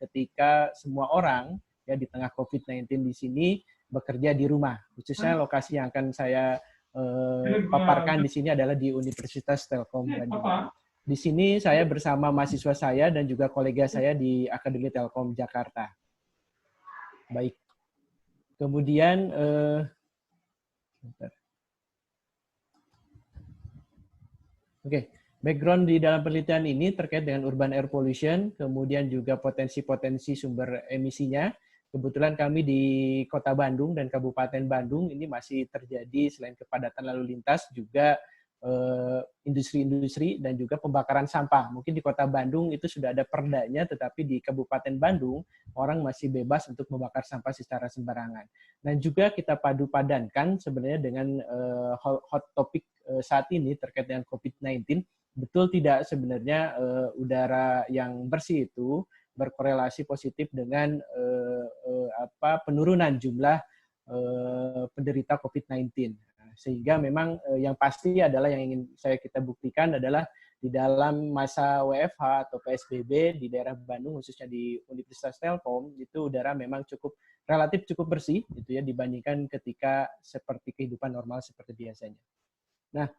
ketika semua orang ya di tengah COVID-19 di sini bekerja di rumah. Khususnya lokasi yang akan saya paparkan di sini adalah di Universitas Telkom Bandung. Di sini saya bersama mahasiswa saya dan juga kolega saya di Akademi Telkom Jakarta. Baik. Kemudian background di dalam penelitian ini terkait dengan urban air pollution, kemudian juga potensi-potensi sumber emisinya. Kebetulan kami di Kota Bandung dan Kabupaten Bandung ini masih terjadi selain kepadatan lalu lintas juga industri-industri dan juga pembakaran sampah. Mungkin di Kota Bandung itu sudah ada perdanya, tetapi di Kabupaten Bandung orang masih bebas untuk membakar sampah secara sembarangan. Dan juga kita padu-padankan sebenarnya dengan hot topic saat ini terkait dengan COVID-19. Betul tidak sebenarnya udara yang bersih itu berkorelasi positif dengan penurunan jumlah penderita COVID-19. Sehingga memang yang pasti adalah yang ingin kita buktikan adalah di dalam masa WFH atau PSBB di daerah Bandung, khususnya di Universitas Telkom, itu udara memang relatif cukup bersih gitu ya dibandingkan ketika seperti kehidupan normal seperti biasanya. Nah,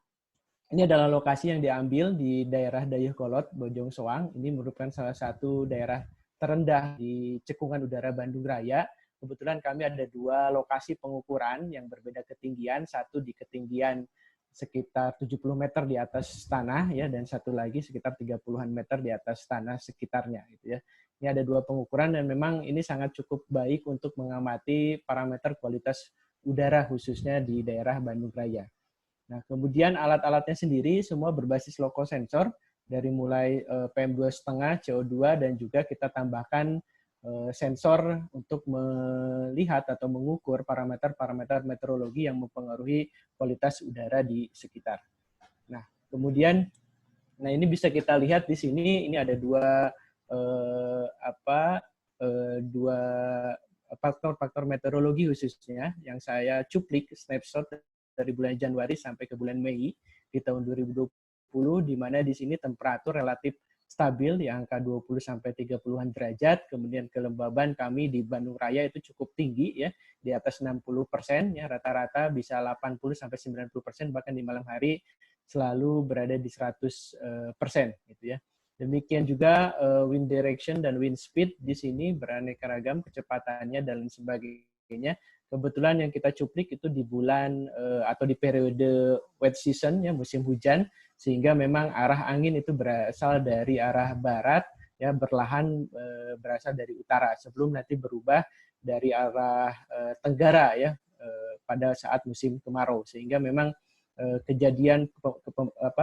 ini adalah lokasi yang diambil di daerah Dayeuhkolot, Bojong Soang. Ini merupakan salah satu daerah terendah di cekungan udara Bandung Raya. Kebetulan kami ada 2 lokasi pengukuran yang berbeda ketinggian, satu di ketinggian sekitar 70 meter di atas tanah ya, dan satu lagi sekitar 30-an meter di atas tanah sekitarnya gitu ya. Ini ada 2 pengukuran dan memang ini sangat cukup baik untuk mengamati parameter kualitas udara khususnya di daerah Bandung Raya. Nah, kemudian alat-alatnya sendiri semua berbasis loco sensor dari mulai PM2,5, CO2 dan juga kita tambahkan sensor untuk melihat atau mengukur parameter-parameter meteorologi yang mempengaruhi kualitas udara di sekitar. Nah, kemudian, ini bisa kita lihat di sini, ini ada 2 faktor-faktor meteorologi khususnya yang saya cuplik snapshot dari bulan Januari sampai ke bulan Mei di tahun 2020, di mana di sini temperatur relatif stabil di angka 20-30-an derajat, kemudian kelembaban kami di Bandung Raya itu cukup tinggi ya, di atas 60% ya, rata-rata bisa 80-90%, bahkan di malam hari selalu berada di 100% gitu ya. Demikian juga wind direction dan wind speed di sini beraneka ragam kecepatannya dan sebagainya. Kebetulan yang kita cuplik itu di bulan atau di periode wet season ya, musim hujan, sehingga memang arah angin itu berasal dari arah barat ya, berlahan berasal dari utara sebelum nanti berubah dari arah tenggara ya pada saat musim kemarau, sehingga memang kejadian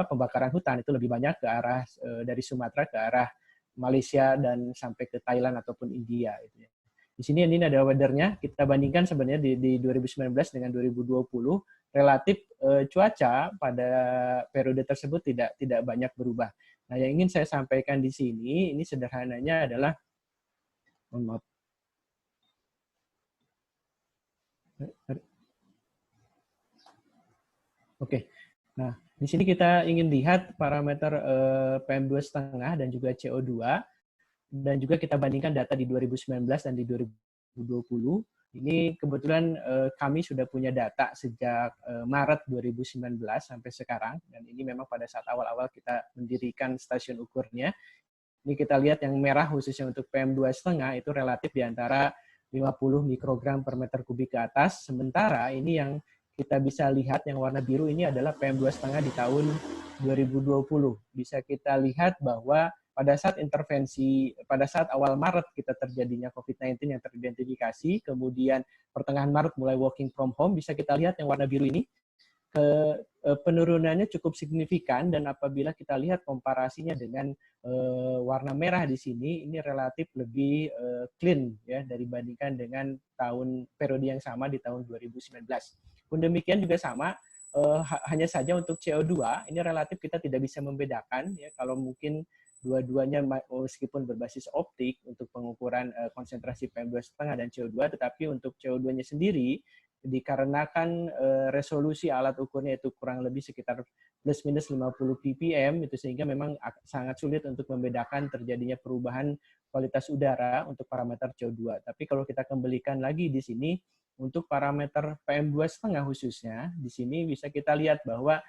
pembakaran hutan itu lebih banyak ke arah dari Sumatera ke arah Malaysia dan sampai ke Thailand ataupun India gitu ya. Di sini ini ada weather-nya, kita bandingkan sebenarnya di 2019 dengan 2020, relatif cuaca pada periode tersebut tidak banyak berubah. Nah, yang ingin saya sampaikan di sini ini sederhananya adalah, mohon maaf. Oke. Nah, di sini kita ingin lihat parameter PM2,5 dan juga CO2, dan juga kita bandingkan data di 2019 dan di 2020. Ini kebetulan kami sudah punya data sejak Maret 2019 sampai sekarang, dan ini memang pada saat awal-awal kita mendirikan stasiun ukurnya. Ini kita lihat yang merah khususnya untuk PM2,5 itu relatif di antara 50 mikrogram per meter kubik ke atas, sementara ini yang kita bisa lihat yang warna biru ini adalah PM2,5 di tahun 2020. Bisa kita lihat bahwa pada saat intervensi, pada saat awal Maret kita terjadinya COVID-19 yang teridentifikasi, kemudian pertengahan Maret mulai working from home, bisa kita lihat yang warna biru ini, penurunannya cukup signifikan, dan apabila kita lihat komparasinya dengan warna merah di sini, ini relatif lebih clean ya dibandingkan dengan periode yang sama di tahun 2019. Pun demikian juga sama, hanya saja untuk CO2 ini relatif kita tidak bisa membedakan ya, kalau mungkin dua-duanya meskipun berbasis optik untuk pengukuran konsentrasi PM2,5 dan CO2, tetapi untuk CO2-nya sendiri dikarenakan resolusi alat ukurnya itu kurang lebih sekitar plus minus 50 ppm, itu sehingga memang sangat sulit untuk membedakan terjadinya perubahan kualitas udara untuk parameter CO2. Tapi kalau kita kembalikan lagi di sini untuk parameter PM2,5 khususnya, di sini bisa kita lihat bahwa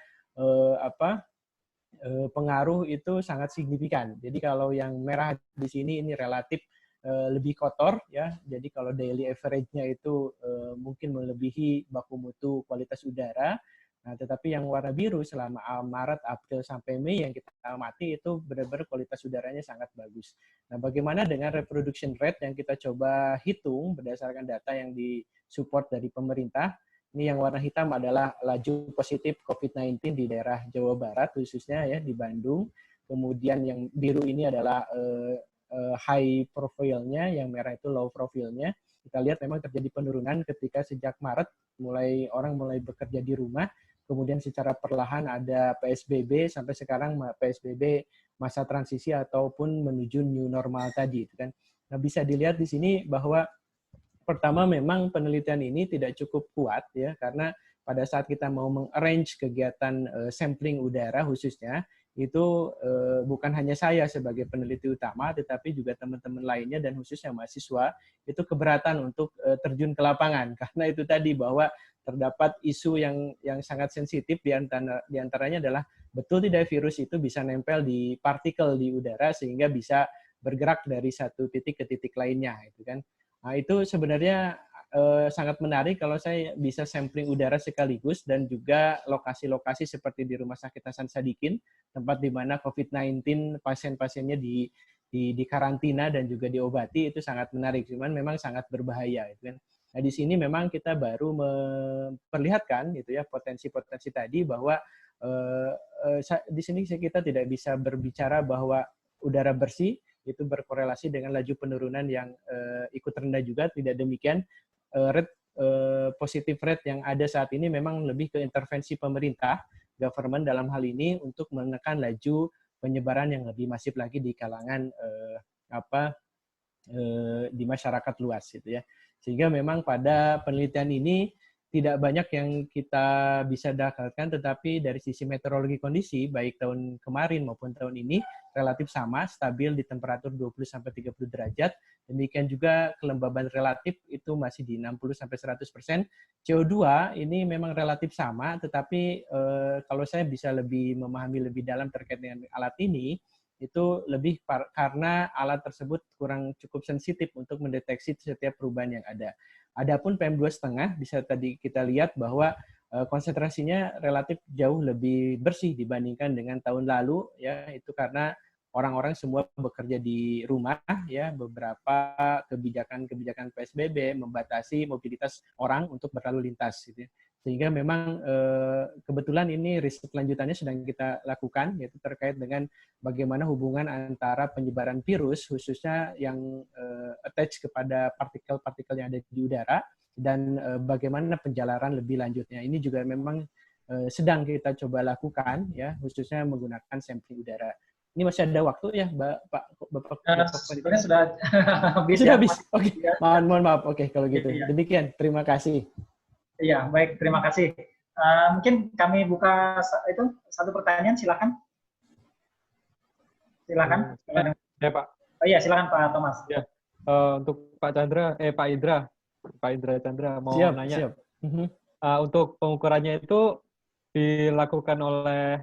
pengaruh itu sangat signifikan. Jadi kalau yang merah di sini ini relatif lebih kotor ya. Jadi kalau daily average-nya itu mungkin melebihi baku mutu kualitas udara. Nah, tetapi yang warna biru selama Maret, April sampai Mei yang kita amati itu benar-benar kualitas udaranya sangat bagus. Nah, bagaimana dengan reproduction rate yang kita coba hitung berdasarkan data yang disupport dari pemerintah? Ini yang warna hitam adalah laju positif COVID-19 di daerah Jawa Barat, khususnya ya di Bandung. Kemudian yang biru ini adalah high profile-nya, yang merah itu low profile-nya. Kita lihat memang terjadi penurunan ketika sejak Maret orang mulai bekerja di rumah, kemudian secara perlahan ada PSBB, sampai sekarang PSBB masa transisi ataupun menuju new normal tadi. Kan. Nah, bisa dilihat di sini bahwa pertama memang penelitian ini tidak cukup kuat ya, karena pada saat kita mau meng-arrange kegiatan sampling udara khususnya, itu bukan hanya saya sebagai peneliti utama, tetapi juga teman-teman lainnya dan khususnya mahasiswa itu keberatan untuk terjun ke lapangan, karena itu tadi bahwa terdapat isu yang sangat sensitif, di antaranya adalah betul tidak virus itu bisa nempel di partikel di udara sehingga bisa bergerak dari satu titik ke titik lainnya, itu kan. Nah, itu sebenarnya sangat menarik kalau saya bisa sampling udara sekaligus, dan juga lokasi-lokasi seperti di Rumah Sakit Hasan Sadikin, tempat di mana COVID-19 pasien-pasiennya di karantina dan juga diobati, itu sangat menarik. Cuman memang sangat berbahaya, gitu kan. Nah, di sini memang kita baru memperlihatkan gitu ya potensi-potensi tadi, bahwa di sini kita tidak bisa berbicara bahwa udara bersih itu berkorelasi dengan laju penurunan yang ikut rendah juga. Tidak demikian. Positive rate yang ada saat ini memang lebih ke intervensi pemerintah, government dalam hal ini, untuk menekan laju penyebaran yang lebih masif lagi di kalangan di masyarakat luas, gitu ya. Sehingga memang pada penelitian ini tidak banyak yang kita bisa dapatkan, tetapi dari sisi meteorologi kondisi, baik tahun kemarin maupun tahun ini, relatif sama, stabil di temperatur 20-30 derajat. Demikian juga kelembaban relatif itu masih di 60-100%. CO2 ini memang relatif sama, tetapi kalau saya bisa lebih memahami lebih dalam terkait dengan alat ini, itu lebih karena alat tersebut kurang cukup sensitif untuk mendeteksi setiap perubahan yang ada. Adapun PM2,5 bisa tadi kita lihat bahwa konsentrasinya relatif jauh lebih bersih dibandingkan dengan tahun lalu ya, itu karena orang-orang semua bekerja di rumah ya, beberapa kebijakan PSBB membatasi mobilitas orang untuk berlalu lintas gitu. Sehingga memang kebetulan ini riset lanjutannya sedang kita lakukan, yaitu terkait dengan bagaimana hubungan antara penyebaran virus khususnya yang attach kepada partikel-partikel yang ada di udara, dan bagaimana penjalaran lebih lanjutnya. Ini juga memang sedang kita coba lakukan ya, khususnya menggunakan sampling udara. Ini masih ada waktu ya, Bapak Sebenarnya sudah habis. Sudah ya. habis. Oke. Mohon maaf. Oke, kalau gitu. Iya. Demikian. Terima kasih. Iya, baik. Terima kasih. Mungkin kami buka itu satu pertanyaan, silakan. Silakan. Ya, Pak. Oh iya, silakan Pak Thomas. Ya. Untuk Pak Indra Chandra mau Siap, nanya. siap. Untuk pengukurannya itu dilakukan oleh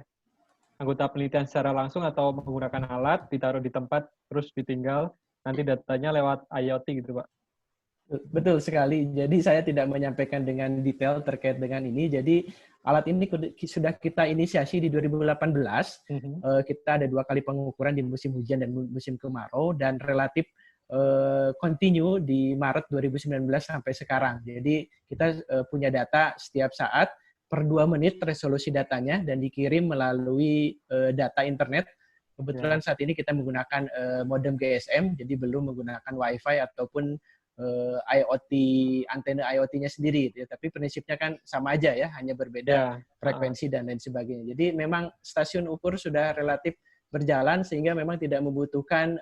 anggota penelitian secara langsung atau menggunakan alat, ditaruh di tempat, terus ditinggal, nanti datanya lewat IoT gitu, Pak? Betul sekali. Jadi saya tidak menyampaikan dengan detail terkait dengan ini. Jadi alat ini sudah kita inisiasi di 2018. Kita ada 2 kali pengukuran di musim hujan dan musim kemarau, dan relatif continue di Maret 2019 sampai sekarang. Jadi kita punya data setiap saat per 2 menit resolusi datanya dan dikirim melalui data internet. Kebetulan saat ini kita menggunakan modem GSM, jadi belum menggunakan WiFi ataupun IoT, antena IoT-nya sendiri. Ya. Tapi prinsipnya kan sama aja ya, hanya berbeda frekuensi dan lain sebagainya. Jadi memang stasiun ukur sudah relatif berjalan sehingga memang tidak membutuhkan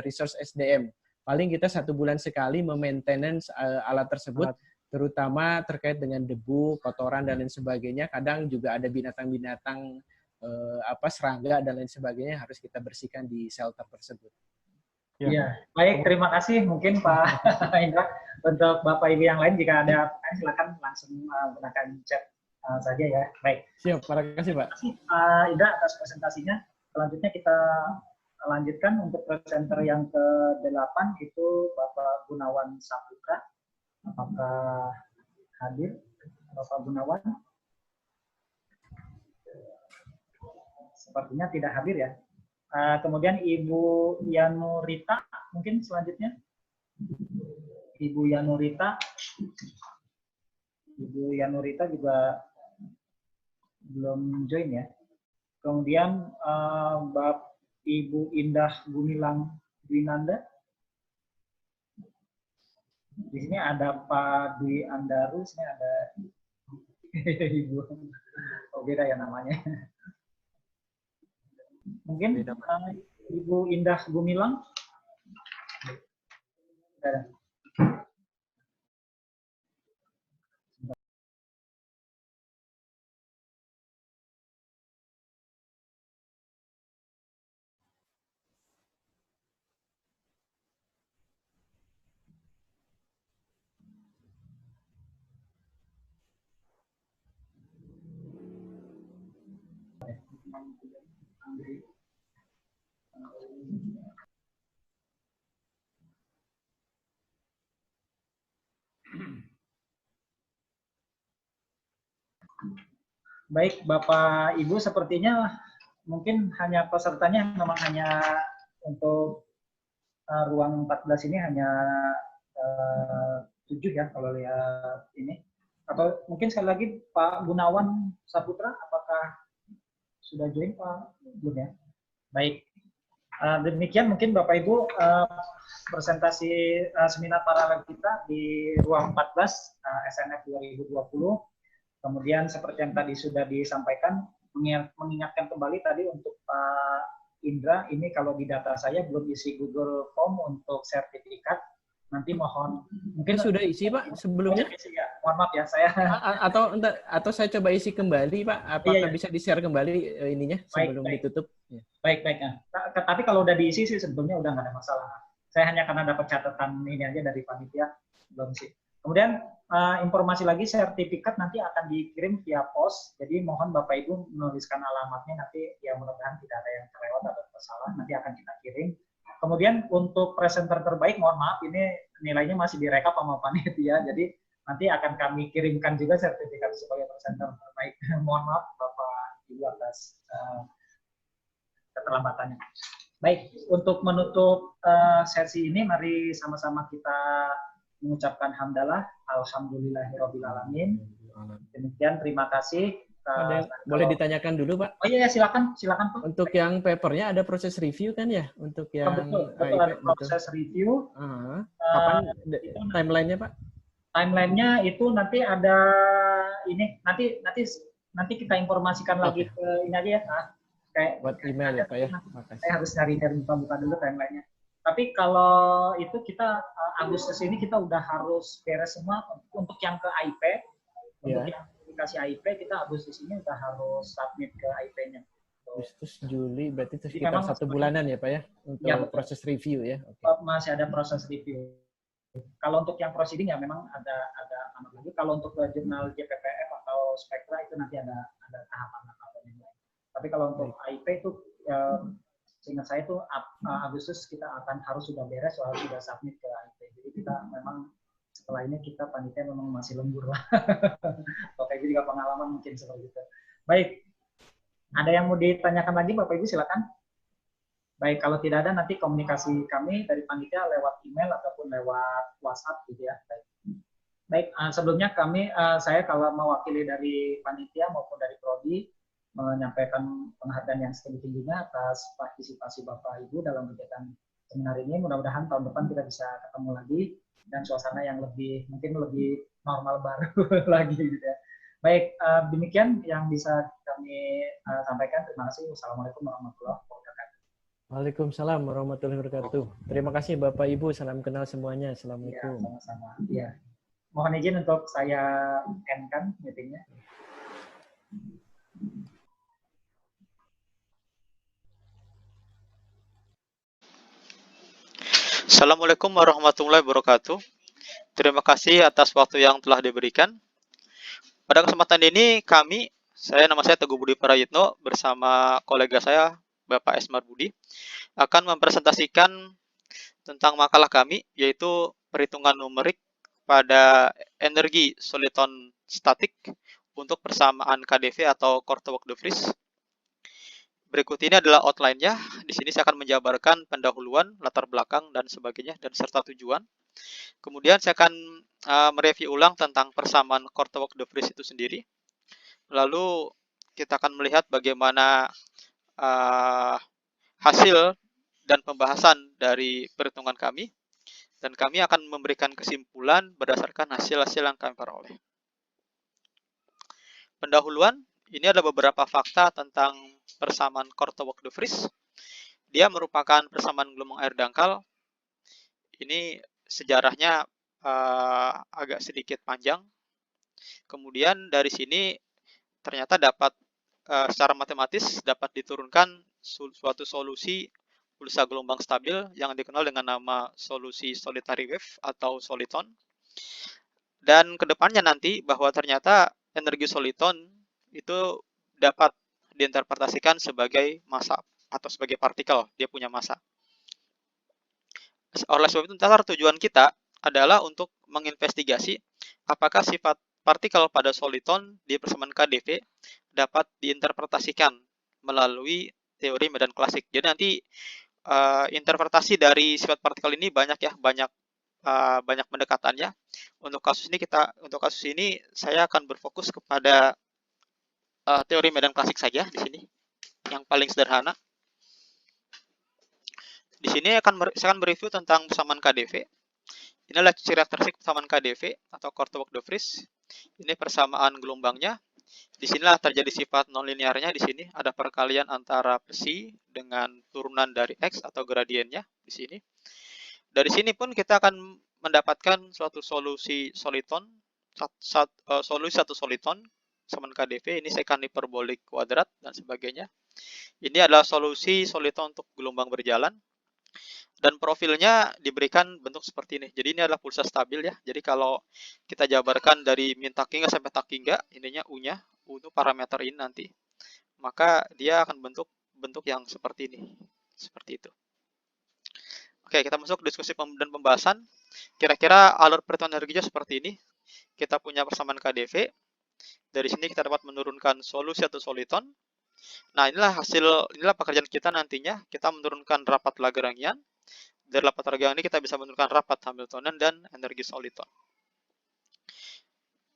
resource SDM. Paling kita 1 bulan sekali memaintenance alat tersebut, terutama terkait dengan debu, kotoran dan lain sebagainya. Kadang juga ada binatang-binatang serangga dan lain sebagainya harus kita bersihkan di shelter tersebut. Iya, baik. Terima kasih mungkin Pak Indra. Untuk Bapak Ibu yang lain jika ada pertanyaan silakan langsung gunakan chat saja ya. Baik. Siap, terima kasih Pak. Terima kasih Pak Indra atas presentasinya. Selanjutnya kita lanjutkan untuk presenter yang ke-8 itu Bapak Gunawan Saputra. Apakah hadir Bapak Gunawan? Sepertinya tidak hadir ya. Kemudian Ibu Yanurita mungkin selanjutnya. Ibu Yanurita juga belum join ya. Kemudian Ibu Indah Gumilang Dwinanda. Di sini ada Pak Dwi Andaru, sini ada Ibu. Oh, beda ya namanya. Mungkin Ibu Indah Gumilang. Baik, Bapak Ibu, sepertinya mungkin hanya pesertanya memang hanya untuk ruang 14 ini hanya 7 ya kalau lihat ini. Atau mungkin sekali lagi Pak Gunawan Saputra, apakah sudah join Pak? Belum ya? Baik. Demikian mungkin Bapak Ibu presentasi seminar paralel kita di ruang 14 SNF 2020. Kemudian seperti yang tadi sudah disampaikan, mengingatkan kembali tadi untuk Pak Indra, ini kalau di data saya belum isi Google Form untuk sertifikat. Nanti mohon mungkin sudah isi Pak sebelumnya. Isi, ya. Mohon maaf ya saya. Atau saya coba isi kembali Pak. Apakah bisa di-share kembali ininya sebelum ditutup? Baik. Nah, tapi kalau udah diisi sih sebetulnya udah nggak ada masalah. Saya hanya karena dapat catatan ini aja dari panitia belum sih. Kemudian informasi lagi, sertifikat nanti akan dikirim via pos. Jadi mohon Bapak Ibu menuliskan alamatnya, nanti ya mudah-mudahan tidak ada yang terlewat atau tersalah, nanti akan kita kirim. Kemudian untuk presenter terbaik, mohon maaf ini nilainya masih direkap sama panitia, jadi nanti akan kami kirimkan juga sertifikat sebagai presenter terbaik. Mohon maaf Bapak Ibu atas keterlambatannya. Baik, untuk menutup sesi ini, mari sama-sama kita mengucapkan hamdalah, alhamdulillahirabbil alamin. Demikian, terima kasih. Boleh ditanyakan dulu Pak? Oh iya, silakan Pak. Untuk yang papernya ada proses review kan ya? Untuk yang betul ada proses review. Kapan timelinenya Pak? Timelinenya itu nanti ada ini nanti nanti kita informasikan lagi ke ini aja ya. Nah, kayak Buat email ya Pak ya. saya Makasih. harus cari dari buka dulu timelinenya. Tapi kalau itu kita Agustus ini kita udah harus beres semua untuk yang ke AIP, untuk yang aplikasi AIP kita Agustus ini udah harus submit ke AIP-nya. Agustus, Juli, berarti itu Jadi sekitar memang 1 bulanan ya Pak ya untuk Ya, betul. proses review ya. Oke. Masih ada proses review. Kalau untuk yang proceeding ya memang ada amat lagi. Kalau untuk jurnal JPPF atau Spektra itu nanti ada tahapan-tahapan yang lain. Tapi kalau untuk AIP itu seingat saya itu Agustus kita akan harus sudah beres, harus sudah submit ke AIP. Jadi kita memang setelah ini kita panitia memang masih lembur lah. Bapak Ibu juga pengalaman mungkin seperti itu. Baik, ada yang mau ditanyakan lagi Bapak Ibu silakan. Baik, kalau tidak ada nanti komunikasi kami dari panitia lewat email ataupun lewat WhatsApp gitu ya. Baik, sebelumnya saya kalau mewakili dari panitia maupun dari Prodi menyampaikan penghargaan yang setinggi-tingginya atas partisipasi Bapak Ibu dalam kegiatan seminar ini. Mudah-mudahan tahun depan kita bisa ketemu lagi dan suasana yang mungkin lebih normal baru lagi gitu ya. Baik, demikian yang bisa kami sampaikan. Terima kasih. Wassalamualaikum warahmatullahi wabarakatuh. Waalaikumsalam warahmatullahi wabarakatuh. Terima kasih Bapak Ibu, salam kenal semuanya. Assalamualaikum. Ya, sama-sama. Ya. Mohon izin untuk saya end-kan meetingnya. Assalamualaikum warahmatullahi wabarakatuh. Terima kasih atas waktu yang telah diberikan. Pada kesempatan ini nama saya Teguh Budi Prayitno bersama kolega saya Bapak Esmar Budi akan mempresentasikan tentang makalah kami, yaitu perhitungan numerik pada energi soliton statik untuk persamaan KdV atau Korteweg de Vries. Berikut ini adalah outline-nya. Di sini saya akan menjabarkan pendahuluan, latar belakang, dan sebagainya, dan serta tujuan. Kemudian saya akan mereview ulang tentang persamaan Korteweg de Vries itu sendiri. Lalu kita akan melihat bagaimana hasil dan pembahasan dari perhitungan kami, dan kami akan memberikan kesimpulan berdasarkan hasil-hasil yang kami peroleh. Pendahuluan, ini ada beberapa fakta tentang persamaan Korteweg de Vries. Dia merupakan persamaan gelombang air dangkal. Ini sejarahnya agak sedikit panjang. Kemudian dari sini ternyata dapat secara matematis dapat diturunkan suatu solusi pulsa gelombang stabil yang dikenal dengan nama solusi solitary wave atau soliton. Dan kedepannya nanti bahwa ternyata energi soliton itu dapat diinterpretasikan sebagai massa atau sebagai partikel, dia punya massa. Oleh sebab itu, tujuan kita adalah untuk menginvestigasi apakah sifat partikel pada soliton di persamaan KdV dapat diinterpretasikan melalui teori medan klasik. Jadi nanti interpretasi dari sifat partikel ini banyak ya, banyak pendekatannya. Untuk kasus ini saya akan berfokus kepada teori medan klasik saja di sini, yang paling sederhana. Di sini saya akan mereview tentang persamaan KdV. Inilah karakteristik persamaan KdV atau Korteweg de Vries. Ini persamaan gelombangnya. Di sinilah terjadi sifat nonlinearnya. Di sini ada perkalian antara psi dengan turunan dari x atau gradiennya di sini. Dari sini pun kita akan mendapatkan suatu solusi soliton, solusi satu soliton persamaan KdV. Ini sekant hiperbolik kuadrat dan sebagainya. Ini adalah solusi soliton untuk gelombang berjalan. Dan profilnya diberikan bentuk seperti ini. Jadi ini adalah pulsa stabil ya. Jadi kalau kita jabarkan dari min tak hingga sampai tak hingga, ininya U-nya, U itu parameter ini nanti. Maka dia akan bentuk yang seperti ini. Seperti itu. Oke, kita masuk diskusi dan pembahasan. Kira-kira alur perhitungan energinya seperti ini. Kita punya persamaan KdV. Dari sini kita dapat menurunkan solusi atau soliton. Nah, inilah pekerjaan kita nantinya. Kita menurunkan rapat Lagrangian. Dari rapat Lagrangian ini kita bisa menentukan rapat Hamiltonian dan energi soliton.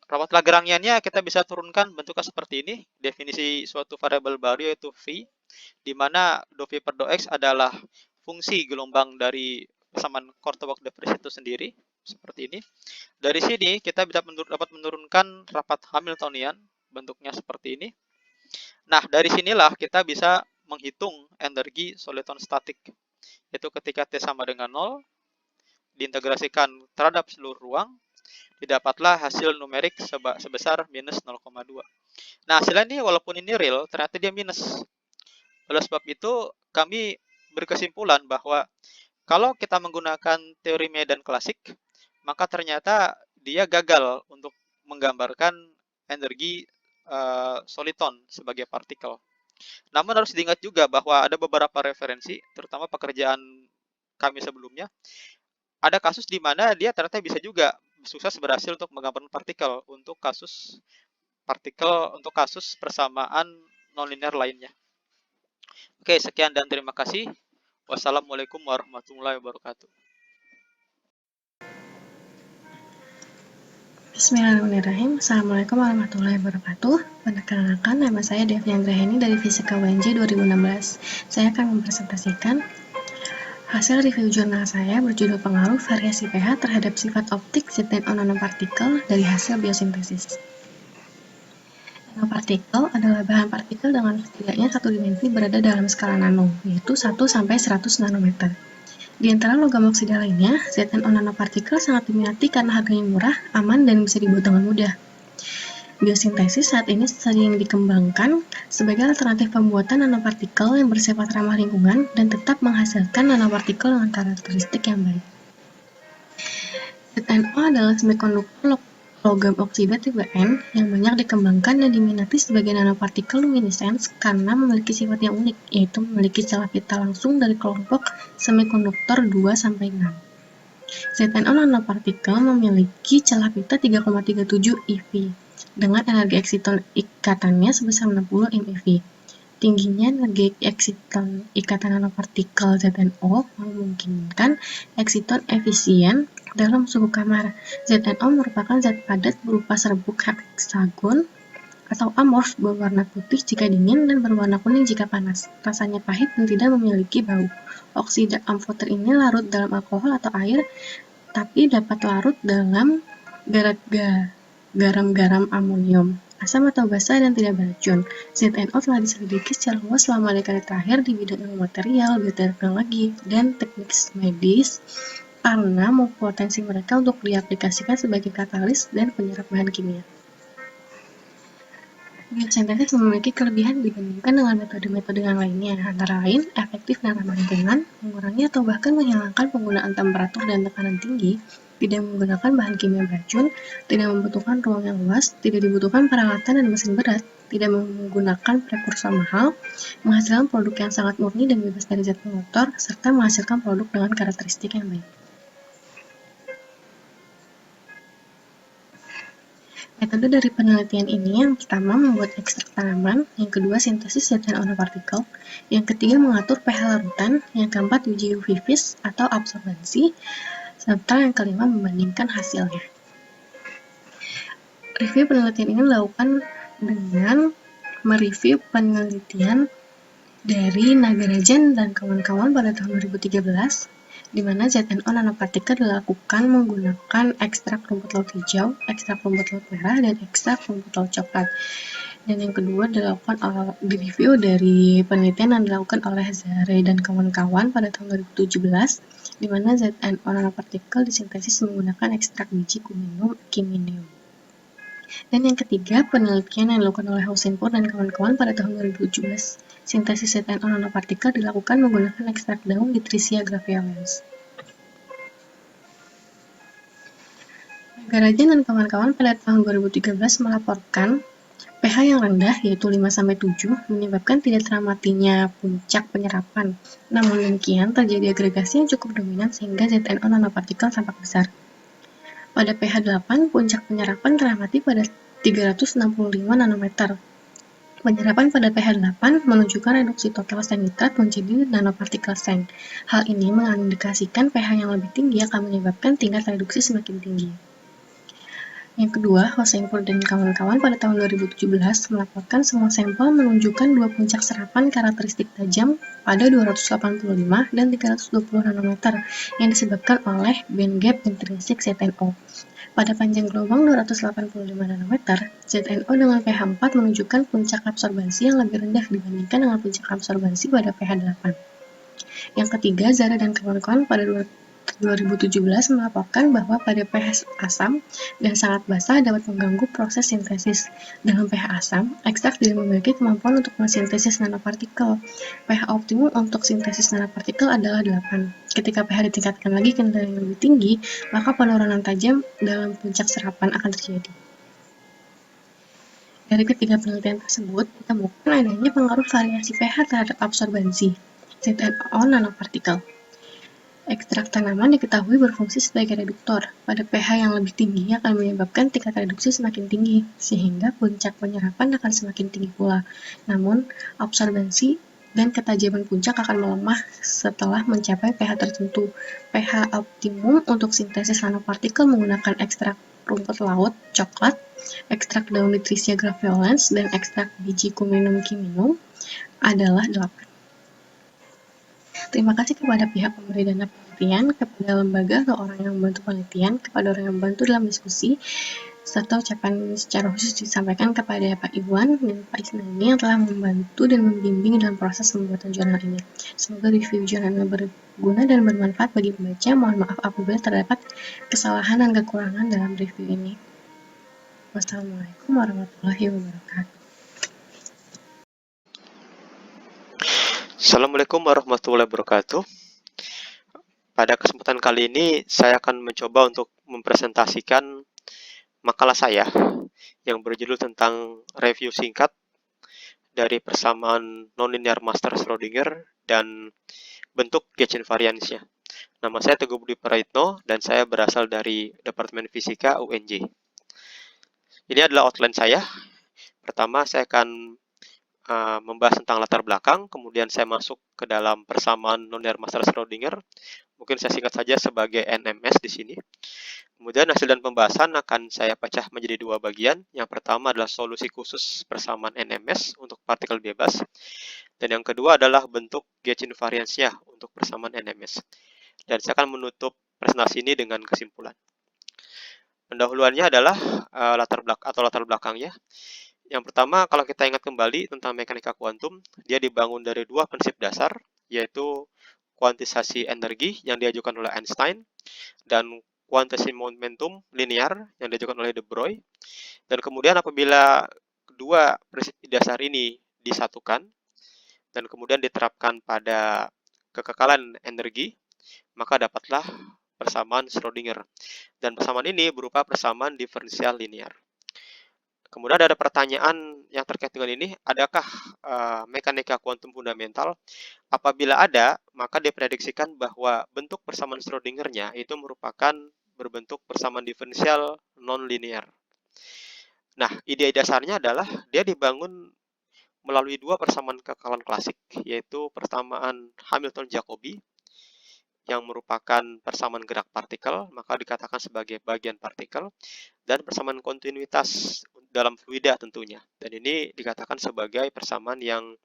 Rapat Lagrangiannya kita bisa turunkan bentuknya seperti ini. Definisi suatu variabel baru yaitu V, di mana dou V per dou X adalah fungsi gelombang dari persamaan Korteweg de Vries itu sendiri. Seperti ini. Dari sini kita bisa dapat menurunkan rapat Hamiltonian bentuknya seperti ini. Nah, dari sinilah kita bisa menghitung energi soliton statik. Yaitu ketika T sama dengan 0, diintegrasikan terhadap seluruh ruang, didapatlah hasil numerik sebesar minus 0,2. Nah, hasilnya ini walaupun ini real, ternyata dia minus. Oleh sebab itu, kami berkesimpulan bahwa kalau kita menggunakan teori medan klasik, maka ternyata dia gagal untuk menggambarkan energi soliton sebagai partikel. Namun harus diingat juga bahwa ada beberapa referensi, terutama pekerjaan kami sebelumnya, ada kasus di mana dia ternyata bisa juga sukses berhasil untuk menggambarkan partikel untuk kasus persamaan nonlinear lainnya. Oke, sekian dan terima kasih. Wassalamualaikum warahmatullahi wabarakatuh. Bismillahirrahmanirrahim. Assalamualaikum warahmatullahi wabarakatuh. Perkenalkan, nama saya Devi Anggraheni dari Fisika UNJ 2016. Saya akan mempresentasikan hasil review jurnal saya berjudul Pengaruh Variasi pH terhadap sifat optik ZNO nanopartikel dari hasil biosintesis. Nanopartikel adalah bahan partikel dengan setidaknya satu dimensi berada dalam skala nano, yaitu 1 sampai 100 nanometer. Di antara logam oksida lainnya, ZNO nanopartikel sangat diminati karena harganya murah, aman, dan bisa dibuat dengan mudah. Biosintesis saat ini sering dikembangkan sebagai alternatif pembuatan nanopartikel yang bersifat ramah lingkungan dan tetap menghasilkan nanopartikel dengan karakteristik yang baik. ZNO adalah semikonduktor logam oksida tipe N yang banyak dikembangkan dan diminati sebagai nanopartikel luminescence karena memiliki sifat yang unik, yaitu memiliki celah pita langsung dari kelompok semikonduktor 2-6. ZNO nanopartikel memiliki celah pita 3,37 eV dengan energi eksiton ikatannya sebesar 60 MeV. Tingginya energi eksiton ikatan nanopartikel ZNO memungkinkan eksiton efisien dalam suhu kamar. ZNO merupakan zat padat berupa serbuk heksagon atau amorf berwarna putih jika dingin dan berwarna kuning jika panas. Rasanya pahit dan tidak memiliki bau. Oksida amfoter ini larut dalam alkohol atau air, tapi dapat larut dalam garam-garam amonium, asam atau basa, dan tidak beracun. ZNO telah diselidiki secara luas selama dekade terakhir di bidang ilmu material, bioteknologi, dan teknik medis karena potensi mereka untuk diaplikasikan sebagai katalis dan penyerap bahan kimia. Biosintesis memiliki kelebihan dibandingkan dengan metode-metode yang lainnya, antara lain efektif dan ramah lingkungan, mengurangi atau bahkan menghilangkan penggunaan temperatur dan tekanan tinggi, tidak menggunakan bahan kimia beracun, tidak membutuhkan ruang yang luas, tidak dibutuhkan peralatan dan mesin berat, tidak menggunakan prekursor mahal, menghasilkan produk yang sangat murni dan bebas dari zat pengotor, serta menghasilkan produk dengan karakteristik yang baik. Metode dari penelitian ini yang pertama membuat ekstrak tanaman, yang kedua sintesis ZNO nanopartikel, yang ketiga mengatur pH larutan, yang keempat uji UV vis atau absorbensi, serta yang kelima membandingkan hasilnya. Review penelitian ini dilakukan dengan mereview penelitian dari Nagarajan dan kawan-kawan pada tahun 2013, di mana ZNO nanopartikel dilakukan menggunakan ekstrak rumput laut hijau, ekstrak rumput laut merah, dan ekstrak rumput laut coklat. Dan yang kedua dilakukan review dari penelitian yang dilakukan oleh Zare dan kawan-kawan pada tahun 2017, di mana ZNO nanopartikel disintesis menggunakan ekstrak biji kiminium. Dan yang ketiga, penelitian yang dilakukan oleh Housenpour dan kawan-kawan pada tahun 2017. Sintesis ZNO nanopartikel dilakukan menggunakan ekstrak daun Litricia graveolens. Nagarajan dan kawan-kawan pada tahun 2013 melaporkan pH yang rendah, yaitu 5-7, menyebabkan tidak teramatinya puncak penyerapan. Namun demikian, terjadi agregasi yang cukup dominan sehingga ZNO nanopartikel tampak besar. Pada pH 8, puncak penyerapan teramati pada 365 nanometer. Penyerapan pada pH 8 menunjukkan reduksi total seng nitrat menjadi nanopartikel seng. Hal ini mengindikasikan pH yang lebih tinggi akan menyebabkan tingkat reduksi semakin tinggi. Yang kedua, Housenpour dan kawan-kawan pada tahun 2017 melaporkan semua sampel menunjukkan dua puncak serapan karakteristik tajam pada 285 dan 320 nanometer yang disebabkan oleh band gap intrinsik ZNO. Pada panjang gelombang 285 nanometer, ZNO dengan pH 4 menunjukkan puncak absorbansi yang lebih rendah dibandingkan dengan puncak absorbansi pada pH 8. Yang ketiga, Zara dan kawan-kawan pada 2017 melaporkan bahwa pada pH asam dan sangat basah dapat mengganggu proses sintesis. Dalam pH asam, ekstrak tidak memiliki kemampuan untuk mensintesis nanopartikel. pH optimum untuk sintesis nanopartikel adalah 8. Ketika pH ditingkatkan lagi ke nilai yang lebih tinggi, maka penurunan tajam dalam puncak serapan akan terjadi. Dari ketiga penelitian tersebut, ditemukan adanya pengaruh variasi pH terhadap absorbansi ZNO nanopartikel. Ekstrak tanaman diketahui berfungsi sebagai reduktor. Pada pH yang lebih tinggi akan menyebabkan tingkat reduksi semakin tinggi, sehingga puncak penyerapan akan semakin tinggi pula. Namun, absorbansi dan ketajaman puncak akan melemah setelah mencapai pH tertentu. pH optimum untuk sintesis nanopartikel menggunakan ekstrak rumput laut, coklat, ekstrak daun Litricia graveolens, dan ekstrak biji Cuminum ciminum adalah 8. Terima kasih kepada pihak pemberi dana penelitian, kepada lembaga atau orang yang membantu penelitian, kepada orang yang membantu dalam diskusi, serta ucapan secara khusus disampaikan kepada Pak Iwan dan Pak Isnani yang telah membantu dan membimbing dalam proses pembuatan jurnal ini. Semoga review jurnal berguna dan bermanfaat bagi pembaca. Mohon maaf apabila terdapat kesalahan dan kekurangan dalam review ini. Wassalamualaikum warahmatullahi wabarakatuh. Assalamualaikum warahmatullahi wabarakatuh. Pada kesempatan kali ini, saya akan mencoba untuk mempresentasikan makalah saya yang berjudul tentang review singkat dari persamaan nonlinear master Schrödinger dan bentuk gauge invariance-nya. Nama saya Teguh Budi Praitno dan saya berasal dari Departemen Fisika UNJ. Ini adalah outline saya. Pertama, saya akan membahas tentang latar belakang, kemudian saya masuk ke dalam persamaan nonlinear master Schrödinger. Mungkin saya singkat saja sebagai NMS di sini. Kemudian hasil dan pembahasan akan saya pecah menjadi dua bagian. Yang pertama adalah solusi khusus persamaan NMS untuk partikel bebas. Dan yang kedua adalah bentuk gauge invariance-nya untuk persamaan NMS. Dan saya akan menutup presentasi ini dengan kesimpulan. Pendahuluannya adalah latar belakangnya. Yang pertama, kalau kita ingat kembali tentang mekanika kuantum, dia dibangun dari dua prinsip dasar, yaitu kuantisasi energi yang diajukan oleh Einstein dan kuantisasi momentum linear yang diajukan oleh de Broglie. Dan kemudian apabila kedua prinsip dasar ini disatukan dan kemudian diterapkan pada kekekalan energi, maka dapatlah persamaan Schrödinger. Dan persamaan ini berupa persamaan diferensial linear. Kemudian ada pertanyaan yang terkait dengan ini, adakah mekanika kuantum fundamental? Apabila ada, maka diprediksikan bahwa bentuk persamaan Schrödinger-nya itu merupakan berbentuk persamaan diferensial non-linear. Nah, ide dasarnya adalah dia dibangun melalui dua persamaan kekekalan klasik, yaitu persamaan Hamilton-Jacobi, yang merupakan persamaan gerak partikel, maka dikatakan sebagai bagian partikel, dan persamaan kontinuitas dalam fluida tentunya. Dan ini dikatakan sebagai persamaan yang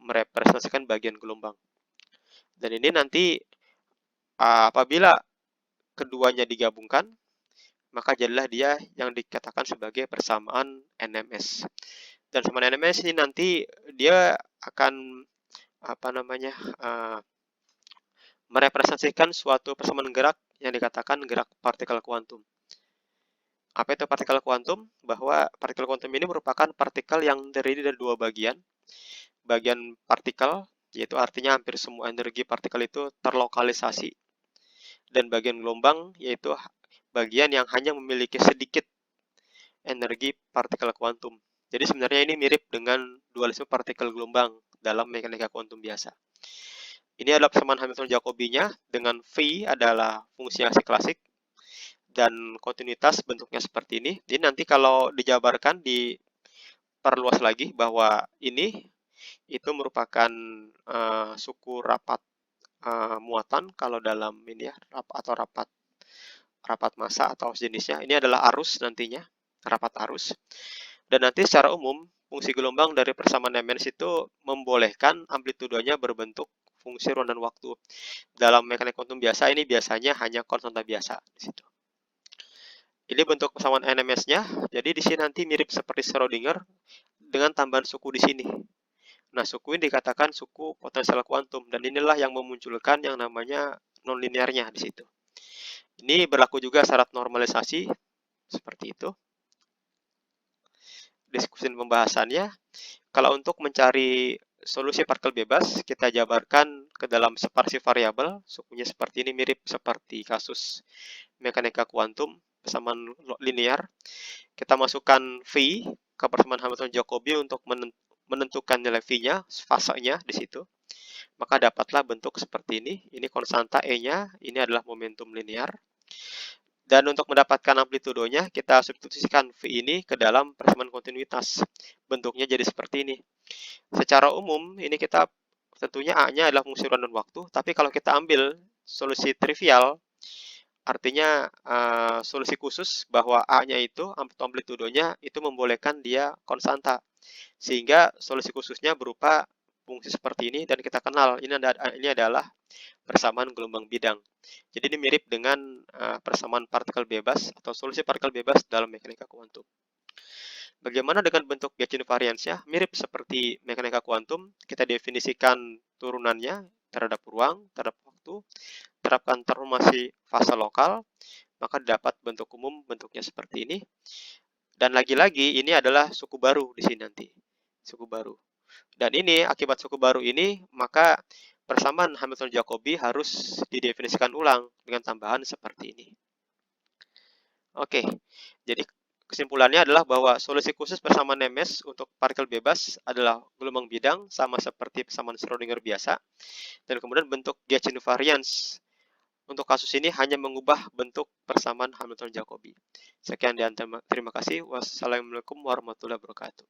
merepresentasikan bagian gelombang. Dan ini nanti apabila keduanya digabungkan, maka jadilah dia yang dikatakan sebagai persamaan NMS. Dan persamaan NMS ini nanti dia akan merepresentasikan suatu persamaan gerak yang dikatakan gerak partikel kuantum. Apa itu partikel kuantum? Bahwa partikel kuantum ini merupakan partikel yang terdiri dari dua bagian. Bagian partikel, yaitu artinya hampir semua energi partikel itu terlokalisasi. Dan bagian gelombang, yaitu bagian yang hanya memiliki sedikit energi partikel kuantum. Jadi sebenarnya ini mirip dengan dualisme partikel gelombang dalam mekanika kuantum biasa. Ini adalah persamaan Hamilton-Jacobi-nya dengan V adalah fungsi aksi klasik dan kontinuitas bentuknya seperti ini. Jadi nanti kalau dijabarkan, diperluas lagi bahwa ini itu merupakan suku rapat muatan kalau dalam ini ya, rapat massa atau sejenisnya. Ini adalah arus nantinya, rapat arus. Dan nanti secara umum fungsi gelombang dari persamaan NMS itu membolehkan amplitudenya berbentuk fungsi ruang dan waktu. Dalam mekanik kuantum biasa ini biasanya hanya konstanta biasa di situ. Ini bentuk persamaan NMS-nya. Jadi di sini nanti mirip seperti Schrödinger dengan tambahan suku di sini. Nah, suku ini dikatakan suku potensial kuantum, dan inilah yang memunculkan yang namanya nonlinearnya di situ. Ini berlaku juga syarat normalisasi seperti itu. Diskusi pembahasannya, kalau untuk mencari solusi partikel bebas, kita jabarkan ke dalam separasi variabel, sukunya seperti ini, mirip seperti kasus mekanika kuantum, persamaan linear. Kita masukkan V ke persamaan Hamilton-Jacobi untuk menentukan nilai V-nya, fasenya di situ. Maka dapatlah bentuk seperti ini. Ini konstanta E-nya, ini adalah momentum linear. Dan untuk mendapatkan amplitudonya, kita substitusikan V ini ke dalam persamaan kontinuitas. Bentuknya jadi seperti ini. Secara umum, ini kita tentunya A-nya adalah fungsi ruang dan waktu, tapi kalau kita ambil solusi trivial, artinya solusi khusus bahwa A-nya itu, amplitudonya, itu membolehkan dia konstanta. Sehingga solusi khususnya berupa fungsi seperti ini, dan kita kenal, ini adalah persamaan gelombang bidang. Jadi ini mirip dengan persamaan partikel bebas atau solusi partikel bebas dalam mekanika kuantum. Bagaimana dengan bentuk Biot invariance-nya? Mirip seperti mekanika kuantum, kita definisikan turunannya terhadap ruang, terhadap waktu, terapkan transformasi fase lokal, maka dapat bentuk umum bentuknya seperti ini. Dan lagi-lagi ini adalah suku baru di sini nanti, suku baru. Dan ini akibat suku baru ini, maka persamaan Hamilton-Jacobi harus didefinisikan ulang dengan tambahan seperti ini. Oke, jadi kesimpulannya adalah bahwa solusi khusus persamaan NMS untuk partikel bebas adalah gelombang bidang sama seperti persamaan Schrödinger biasa. Dan kemudian bentuk Biot invariance untuk kasus ini hanya mengubah bentuk persamaan Hamilton-Jacobi. Sekian dan terima kasih. Wassalamualaikum warahmatullahi wabarakatuh.